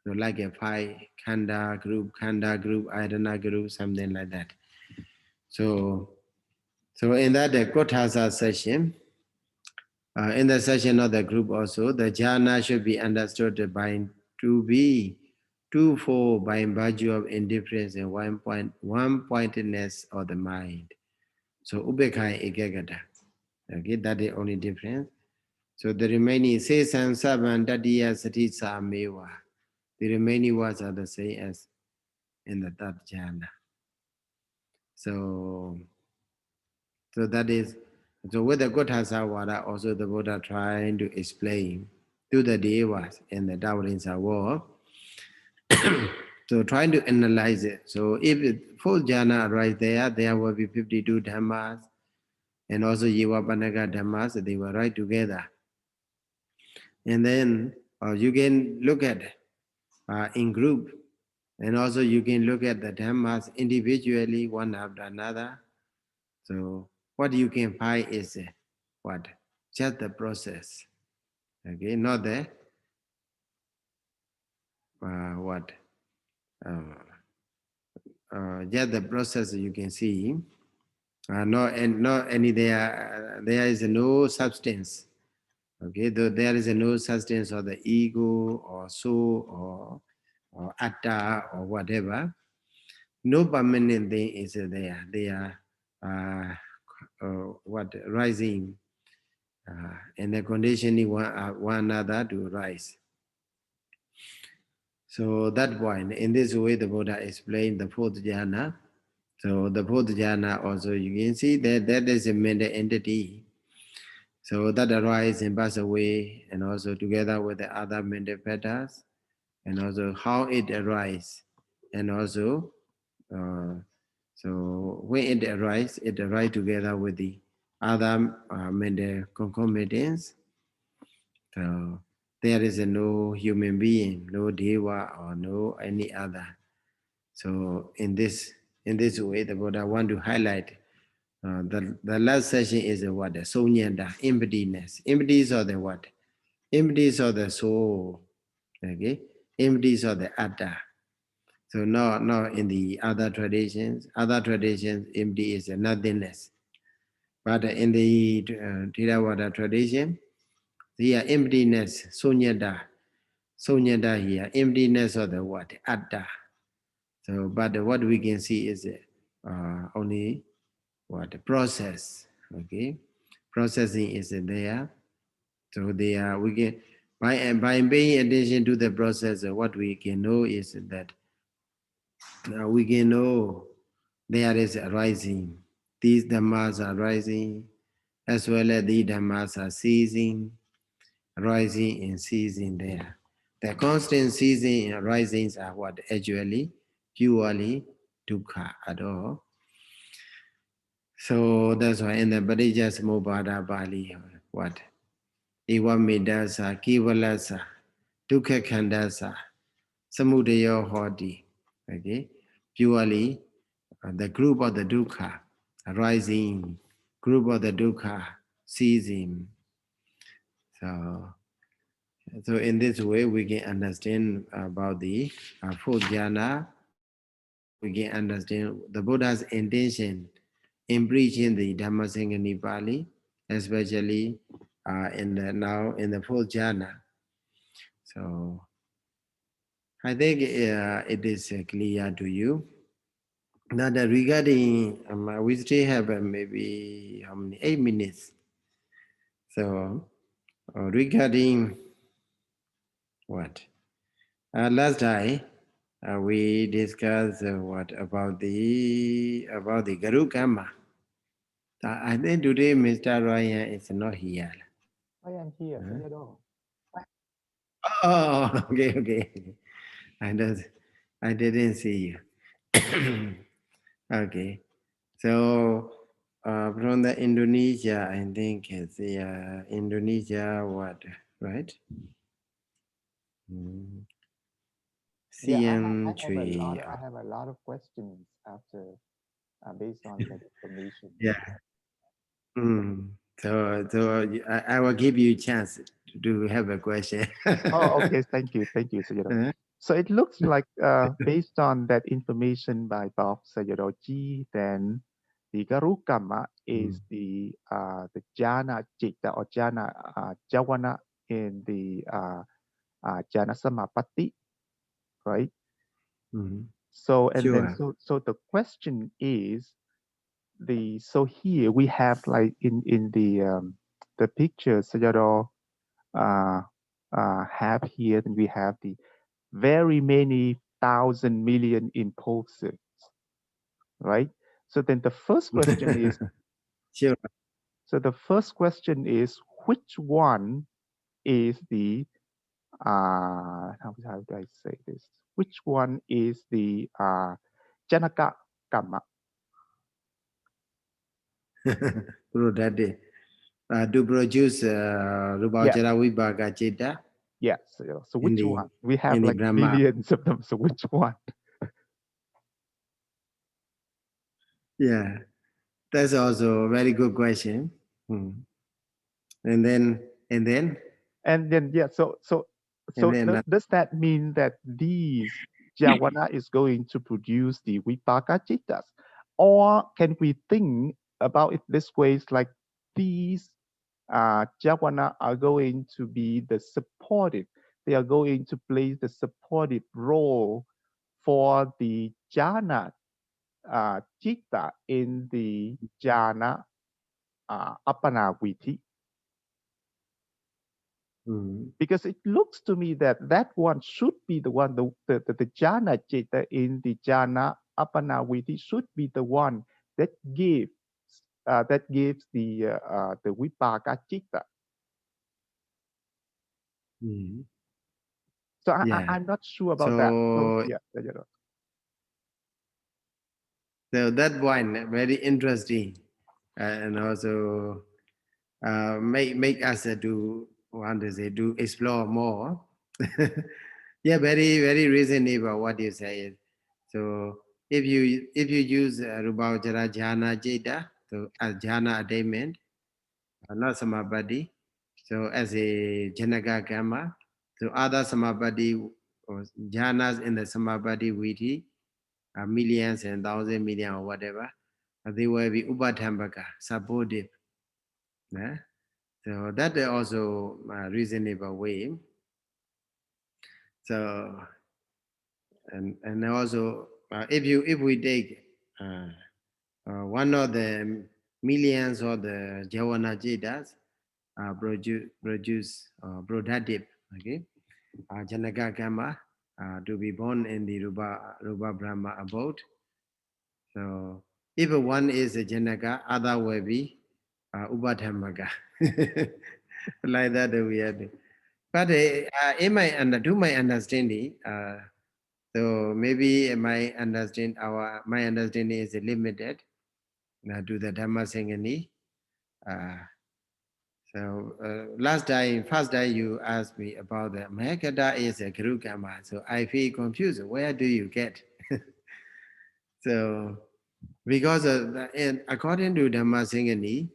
So like a Khanda group, Ayatana group, something like that. So in that the Kotasa session, in the session of the group also, the jhana should be understood by to be twofold by virtue of indifference and one-pointedness of the mind. So Ubekai Egagata. Okay, that is the only difference. So the remaining Sesan Saban Tadiya Sati Samewa. The remaining words are the same as in the third jhana. So that is, so with the Gotthasa Vada, also the Buddha trying to explain to the Devas in the Tawarinsa war. So trying to analyze it. So if full jhana right there will be 52 dhammas, and also Yivapanaka dhammas, they were right together. And then you can look at in group, and also you can look at the dhammas individually, one after another. So what you can find is what? Just the process. Okay, not the what? Just the process you can see. Not any there is no substance. Okay, though there is no substance of the ego or soul or atta or whatever. No permanent thing is there. They are rising and the conditioning one another to rise. So that point, in this way, the Buddha explained the fourth jhana. So the fourth jhana also, you can see that is a mental entity. So that arises and pass away, and also together with the other mental fetters, and also how it arises, and also so when it arises together with the other mental concomitants. So there is no human being, no deva or no any other. So in this way, the Buddha want to highlight the last session is what? The Sonyanda, emptiness. Emptiness of the what? Emptiness of the soul. Okay? Emptiness of the atta. So now in the other traditions, empty is a nothingness. But in the Theravada tradition, here emptiness, Sonyanda. Sonyanda here, emptiness of the what? Atta. So, but what we can see is only what? Process. Okay? Processing is there. So we can, by paying attention to the process, what we can know is that we can know there is a rising. These dhammas are rising, as well as the dhammas are ceasing. rising and ceasing there. The constant ceasing and risings are what? Actually, purely dukkha at all. So that's why in the Parijjasamuppada Pali, what? Ewa medasa, kivalasa, dukkha khandasa, samudayo hodi. Okay? Purely the group of the dukkha, rising, group of the dukkha, ceasing. So in this way, we can understand about the fourth jhana. We can understand the Buddha's intention in preaching the Dhammasaṅgaṇīpāḷi, especially now in the fourth jhana. So I think it is clear to you. Now that regarding, we still have maybe how many? 8 minutes. So regarding what? Last time we discussed what about the Guru Karma. I think today Mr. Ryan is not here. I am here, Huh? Sayadaw. Oh, okay. I didn't see you. Okay. So from the Indonesia, I think it's the Indonesia what, right? Mm. Yeah, CM3. I have a lot of questions after based on that information. Yeah. Mm. So I will give you a chance to have a question. Oh, okay. Thank you, Sayadaw. Huh? So it looks like, based on that information by Bob Sayadaw Ji, then the Garukama Mm. is the jhana citta or jhana javana in the jhana samapatti, right? Mm. So and then Sure. so the question is so here we have like in the picture Sayadaw uh, have here, then we have the very many thousand million impulses, right? So then the first question is, Sure. so the first question is, which one is the how do I say this? Which one is the Janaka Kamma? To produce Yes, Rūpāvacarakusalaṃ vibhāga citta yes. So which one? We have in the like Brahma. billions of them. So which one? Yeah, that's also a very good question. Hmm. And then and then And then yeah, and then does that mean that these Jawana is going to produce the Vipaka Chittas? Or can we think about it this way? It's like these Jawana are going to be the supportive, they are going to play the supportive role for the Jhana Chitta in the Jhana Apana Viti. mm, Because it looks to me that that one should be the one, the jhana citta in the jhana apanaviti should be the one that gives the vipaka citta. mm, So yeah. I'm not sure about that. So So yeah, you know. so that one very interesting, and also make us do want to say to explore more. Yeah, very reasonable what you say. So if you use Rūpāvacara jhana citta, so as jhana attainment, not samabadi, so as a janaka karma, so other samabadi or jhanas in the samabadi viti, millions and thousand million or whatever, they will be upadhambaka, supportive. Yeah? So that is also a reasonable way. So and also if we take one of the millions of the Jawana Jidas produce productive, okay, Janaka Kama to be born in the Rupa Brahma abode. So if one is a Janaka, other will be Upadhamaka. Like that we have. But in my to my understanding, so maybe my understanding is limited to the Dhammasaṅgaṇī. First day you asked me about the Mahakata is a Guru Karma. So I feel confused. Where do you get? So because according to Dhammasaṅgaṇī,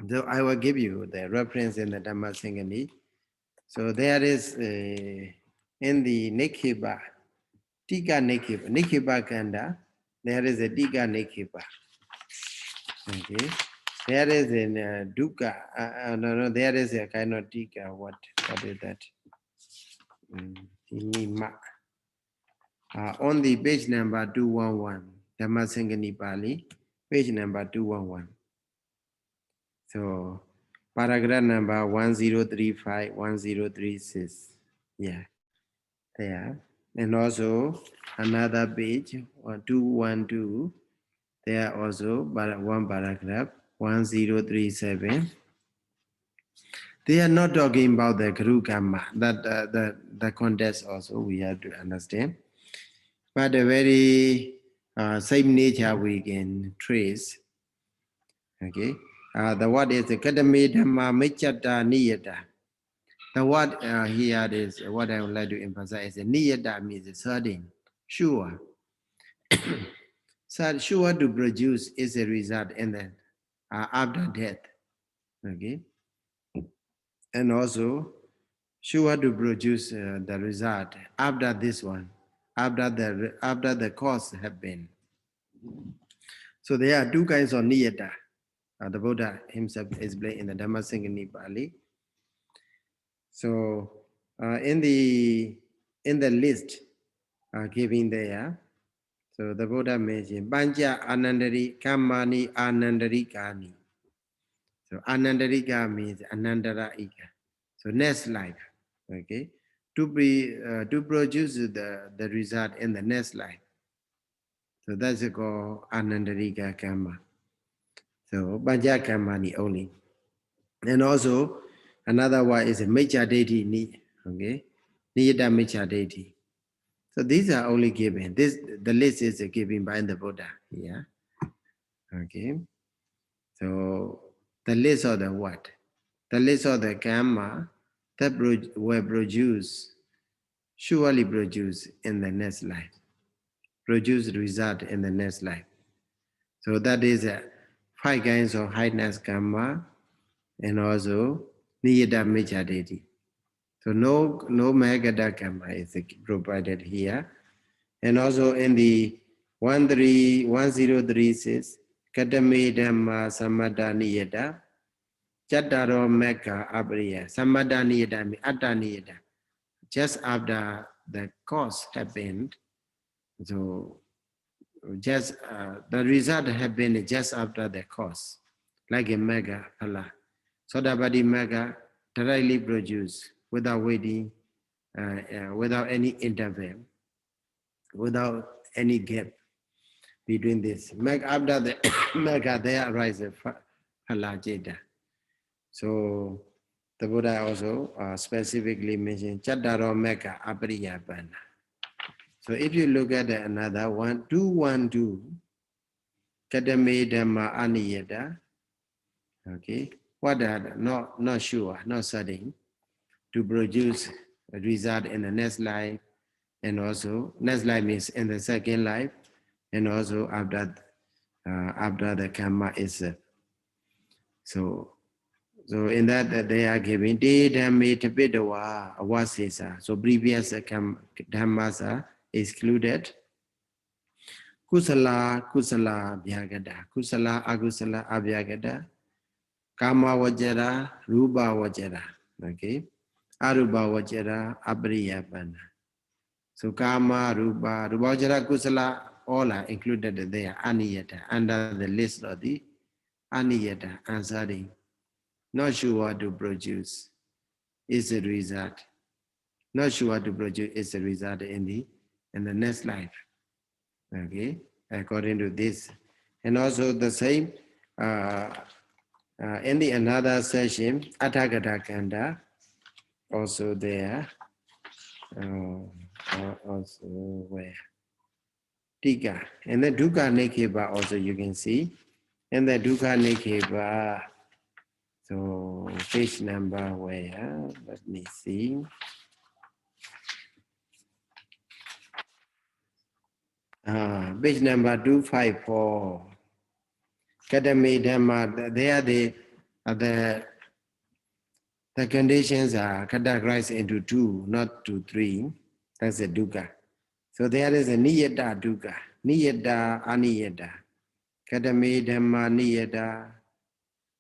so I will give you the reference in the Dhammasaṅgaṇī. So there is in the Nikhipa, Tika Nikhipa, Nikhipa Kanda, there is a Tika Nikhipa. Okay. There is in Dukkha, no, there is a kind of Tika. What is that? On the page number 211, Dhammasaṅgaṇīpāḷi, page number 211. So, paragraph number 1035, 1036. Yeah, there. And also another page, 212. There also one paragraph, 1037. They are not talking about the Guru Karma. That the context also we have to understand. But the very same nature we can trace. Okay. The word is Dhamma Miccata Niyata. The word here is what I would like to emphasize. Niyata means certain, sure. So sure to produce is a result and then after death. Okay. And also sure to produce the result after this one, after the cause have been. So there are two kinds of niyata. The Buddha himself explained in the Dhammasaṅgaṇīpāḷi. So in the list given there, so the Buddha mentioned Panja Anandari Kamani Anandari Kani. So Anandarika means Anandara Ika. So next life. Okay. To produce the result in the next life. So that's called Anandarika Karma. So Panja Kamani only. And also another one is a Mecha Deity Ni. Okay. Niyata Mecha Deity. So these are only given. The list is given by the Buddha. Yeah. Okay. So the list of the what? The list of the karma that were produced, surely produce in the next life. Produce result in the next life. So that is 5 kinds of highness karma and also niyata mecha deity. So no Mahagata karma is provided here. And also in the 1036, Katame Dhamma Samadha Niyata, Chattaro Mekka Abriya, Samadha Niyata, Atta Niyata. Just after the cause happened, so just the result happened just after the cause, like a mega phala. Sodabadi mega directly produced without waiting, without any interval, without any gap between this. After the mega, there arises phala jeta. So the Buddha also specifically mentioned Chattaro mega apriyapana. So if you look at another 212, Katame Dhamma Aniyata, okay, what are not sure, not certain, to produce a result in the next life, and also next life means in the second life, and also after the karma itself. So in that they are giving De Dhamme Tapidawa Awasesa. So previous dhammas are excluded. Kusala Bhyagada, Kusala Agusala Abhyagada, Kama Vajara, Rupa Vajara, okay, Arupa Vajara, Abriyapana. So Kama, Rupa Vajara, Kusala, all are included there, Aniyata, under the list of the Aniyata, answering, not sure what to produce is the result. Not sure what to produce is the result in the next life. Okay, according to this. And also the same in the another session, Atthagata Kanda, also there. Also where? Tika. And the Dukkha Nikhipa also you can see. And the Dukkha Nikhipa. So page number where? Let me see. Page number 254. Kadamidhamma. They are the conditions are categorized into two, not to three. That's a dukkha. So there is a niyata dukkha, niyata aniyata. Kadame dhamma niyata.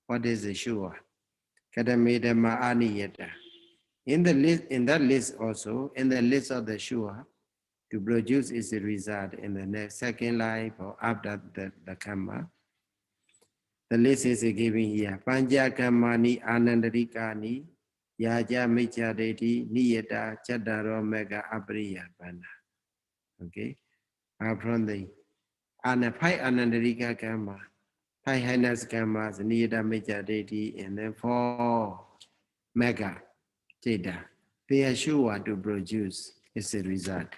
What is the sure? Kadame dhamma aniyata. In that list also, in the list of the sure, to produce is the result in the next second life or after the karma. The list is given here. Panja kammani anandarikani yaja michareti niyata chattaro mega apriya bana. Okay. From the five anandarika karma, five highness karmas, niyata michareti, and then four mega jeda. They are sure to produce is the result.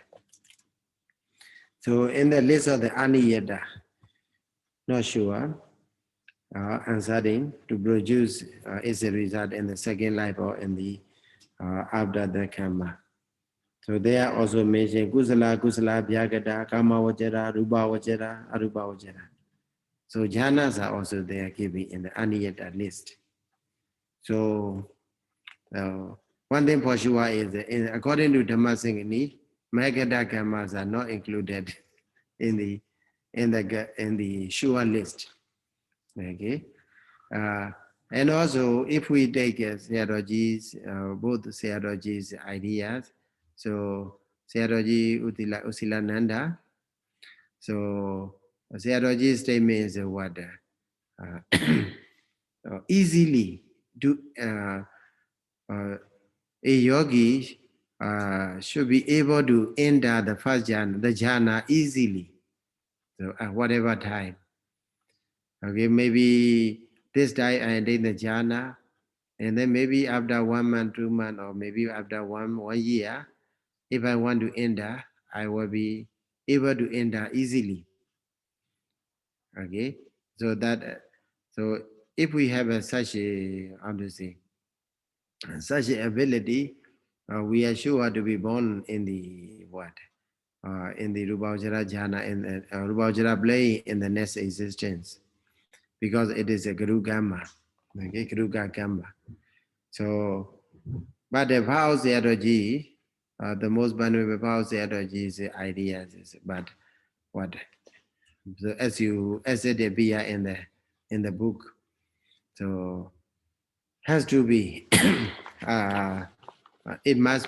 So in the list of the aniyata, not sure. Answering to produce is a result in the second life or in the after the karma. So they are also mentioned kusala, bhyagata, kama vajara, rūpāvacarakusalaṃ, arūpāvacarakusalaṃ. So jhanas are also there given in the aniyata list. So one thing for sure is that according to Dhammasaṅgaṇī, Magata karmas are not included in the sure list. Okay. And also, if we take Sayadaw's, both Sayadaw's ideas, so Sayadaw Usilananda, so Sayadaw's statement is what easily do a yogi should be able to enter the first jhana, the jhana easily, so at whatever time. Okay, maybe this day I did the jhana, and then maybe after 1 month, 2 months, or maybe after one year, if I want to enter, I will be able to enter easily. Okay, so that so if we have such a such an ability, we are sure to be born in the what? In the rūpāvacarakusalaṃ jhana, in the rūpāvacarakusalaṃ plane in the next existence, because it is a guru gamma. Okay, guru gamma. So, but the vows theology, the most valuable vows theology is the ideas. But what? So as it appear in the book, so has to be. It must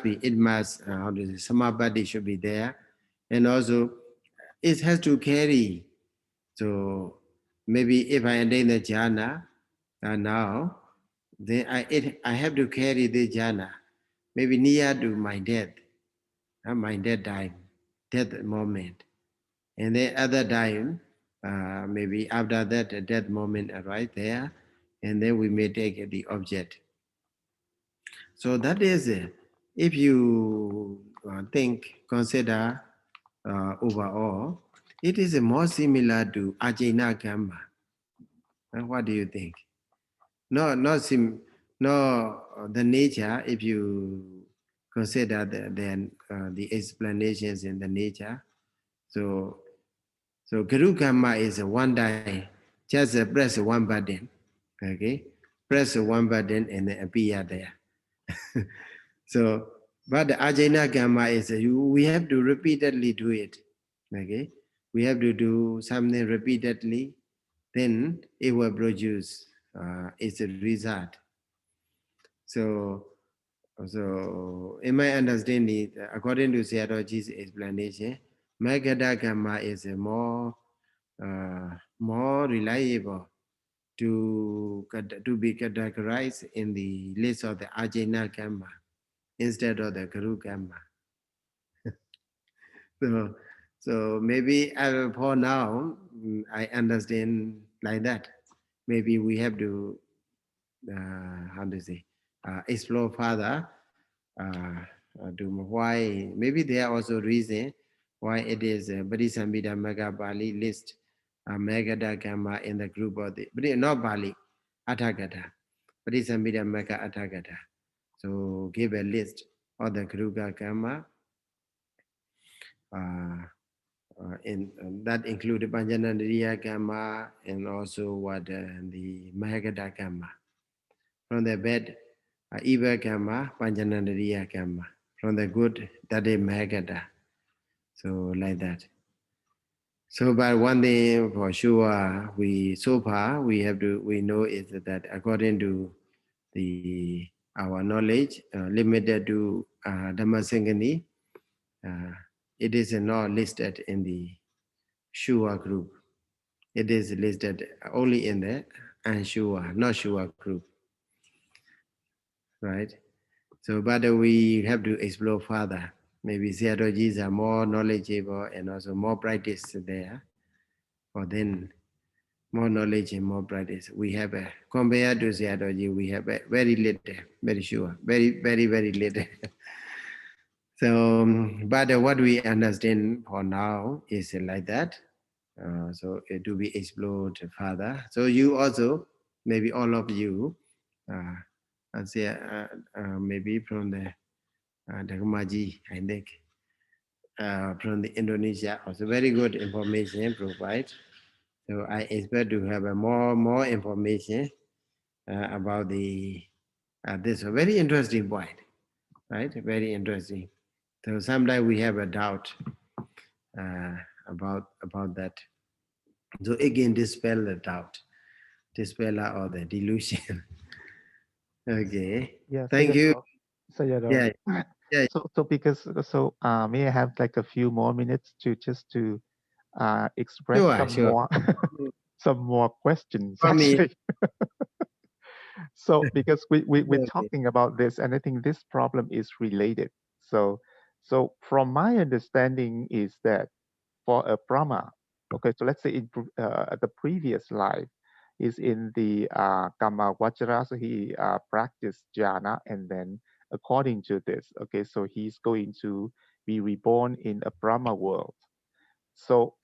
how to say, samabadi should be there, and also it has to carry. So maybe if I attain the jhana now, then I have to carry the jhana, maybe near to my death time, death moment, and then other time, maybe after that death moment right there, and then we may take the object. So that is if you consider overall, it is more similar to ajna karma. What do you think? No, the nature. If you consider the explanations in the nature, so guru karma is a one day, just press one button, okay? Press one button and then appear there. So, but the ajna karma is we have to repeatedly do it, okay? We have to do something repeatedly, then it will produce its a result. So in my understanding, according to Sayadaw's explanation, Magada karma is a more reliable to be categorized in the list of the ajna karma instead of the guru karma. So maybe for now, I understand like that. Maybe we have to, explore further why maybe there are also reason why it is Abhidhamma Pāḷi list Megada Kamma in the group of the but not Pāļi Athagata Abhidhamma Athagata. So give a list of the Kruga Kamma in that included Panjanandriya Kamma and also what the Megada Kamma. From the bad evil Kamma, Panjanandriya Kamma. From the good, that is Megada. So like that. So, but one thing for sure, so far we know is that according to our knowledge limited to Dhammasaṅgaṇī, it is not listed in the Shua group. It is listed only in the Anshua, not Shua group, right? So, but we have to explore further. Maybe Sayadaw are more knowledgeable and also more practice there. Or then more knowledge and more practice. We have compared to Sayadaw, we have very little, very sure, very little. So, but what we understand for now is like that. So it to be explored further. So you also, maybe all of you, maybe from the Dhammaji, I think, from the Indonesia, also very good information provide. So I expect to have a more information about the this a very interesting point, right? Very interesting. So sometimes we have a doubt uh, about that. So again, dispel the doubt, dispel or the delusion. Okay, Yeah, thank you. Sayadaw. Yeah, yeah. So because may I have like a few more minutes to just to express Sure, some sure. more some more questions For me, actually. So because we're okay. talking about this, and I think this problem is related. So from my understanding is that for a Brahma, okay, so let's say in the previous life is in the Kama Vajra, so he practiced jhana, and then according to this, okay, so he's going to be reborn in a Brahma world. So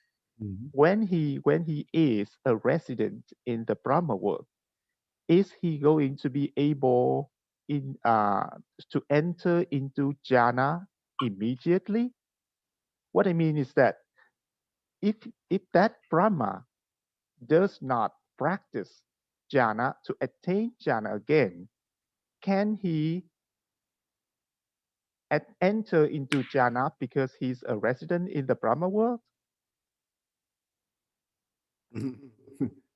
Mhm. when he is a resident in the Brahma world, is he going to be able in to enter into jhana immediately? What I mean is that if that Brahma does not practice jhana to attain jhana again, can he enter into jhana because he's a resident in the Brahma world?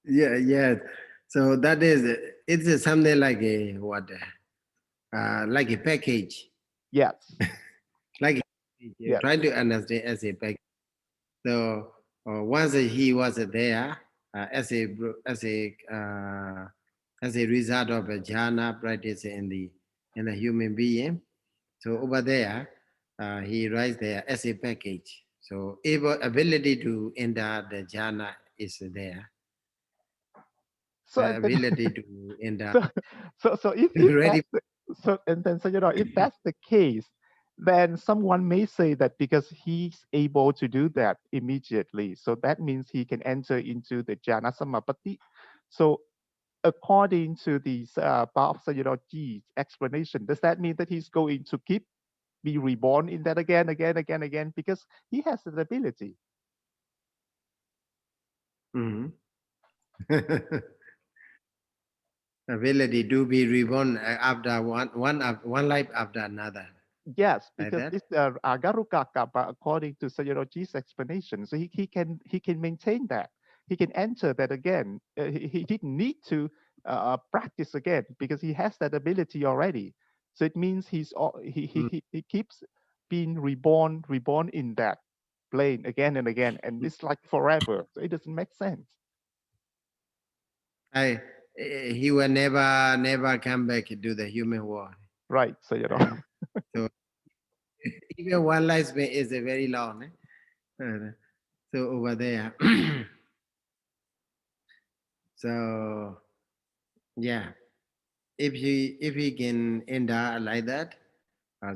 Yeah, yeah. So that is it's something like a what? Like a package. Yes. Like you Yes. try to understand as a package. So once he was there as a result of a jhana practice in the human being. So over there, he writes there as a package. So ability to enter the jhana is there. So and then Ability to enter so so if ready. that's the, so and then so if that's the case, then someone may say that because he's able to do that immediately, so that means he can enter into the jhana samapatti. So according to the part of Sayadaw explanation, does that mean that he's going to keep be reborn in that again because he has the ability? Mhm. Ability to be reborn after one life after another, Yes, like because that. this Agarukakapa, according to Sayadaw explanation, so he can maintain that. He can enter that again. He didn't need to practice again because he has that ability already. So it means Mm. he keeps being reborn in that plane again and again, and this like forever. So it doesn't make sense, I, he will never come back to the human world, right? right? Sayadaw. So even one lifespan is a very long. So over there, so yeah, if he can enter like that,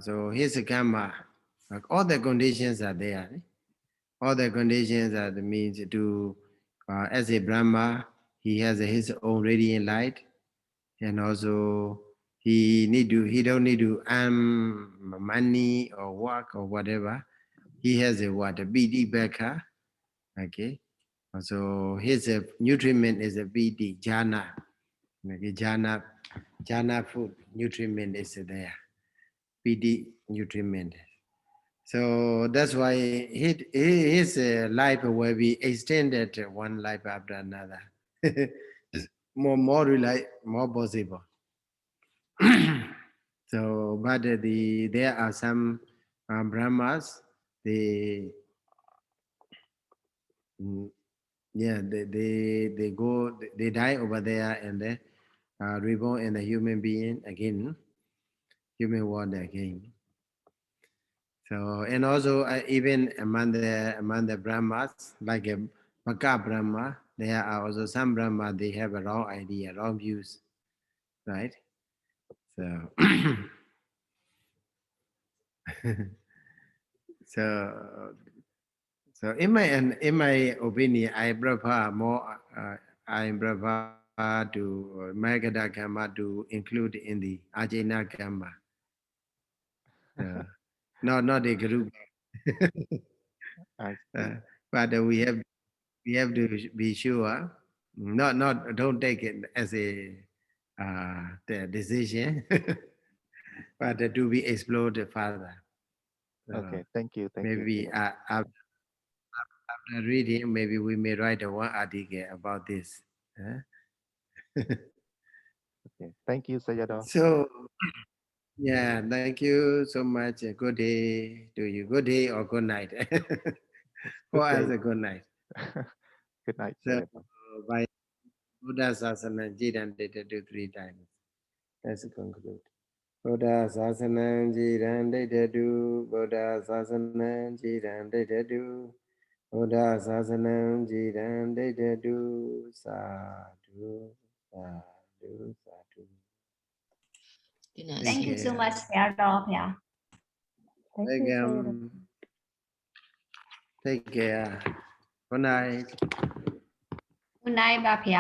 So his karma, like all the conditions are there. All the conditions are the means to, as a Brahma, he has his own radiant light, and also he don't need to earn money or work or whatever. He has a what, a BD backer, okay. So his nutriment is a BD jhana, okay, jhana food nutriment is there, BD nutriment. So that's why his life will be extended one life after another. More possible. So, but there are some Brahmas. They, yeah, they go, they die over there, and they reborn in a human being again, human world again. So, and also even among the Brahmas, like a Baka Brahma, there are also some Brahma, they have a wrong idea, wrong views, right? So, so, so in my opinion, I prefer more. I prefer to Magada Karma to include in the Ajna Karma. So, not the group. I see. But we have to be sure, not don't take it as a the decision, but to be explored further. So Okay, thank you. maybe after reading, maybe we may write a one article about this. Huh? Okay, thank you, Sayadaw. So yeah, thank you so much. Good day to you. Good day or good night. Good For us, day. a good night. Good night, So Sayadaw. by Buddha Sasana, Jidan did do 3 times. Let's conclude. Buddha Sasanam Jiran Dadu, Buddha Sasanam Jiran Dadu, Buddha Sasanam Jiran Dadu, Sadhu, Sadhu, Sadhu. Thank you so much, Sayadaw. Yeah. Thank you, Sayadaw. Take care. Good night. Good night, Bapia.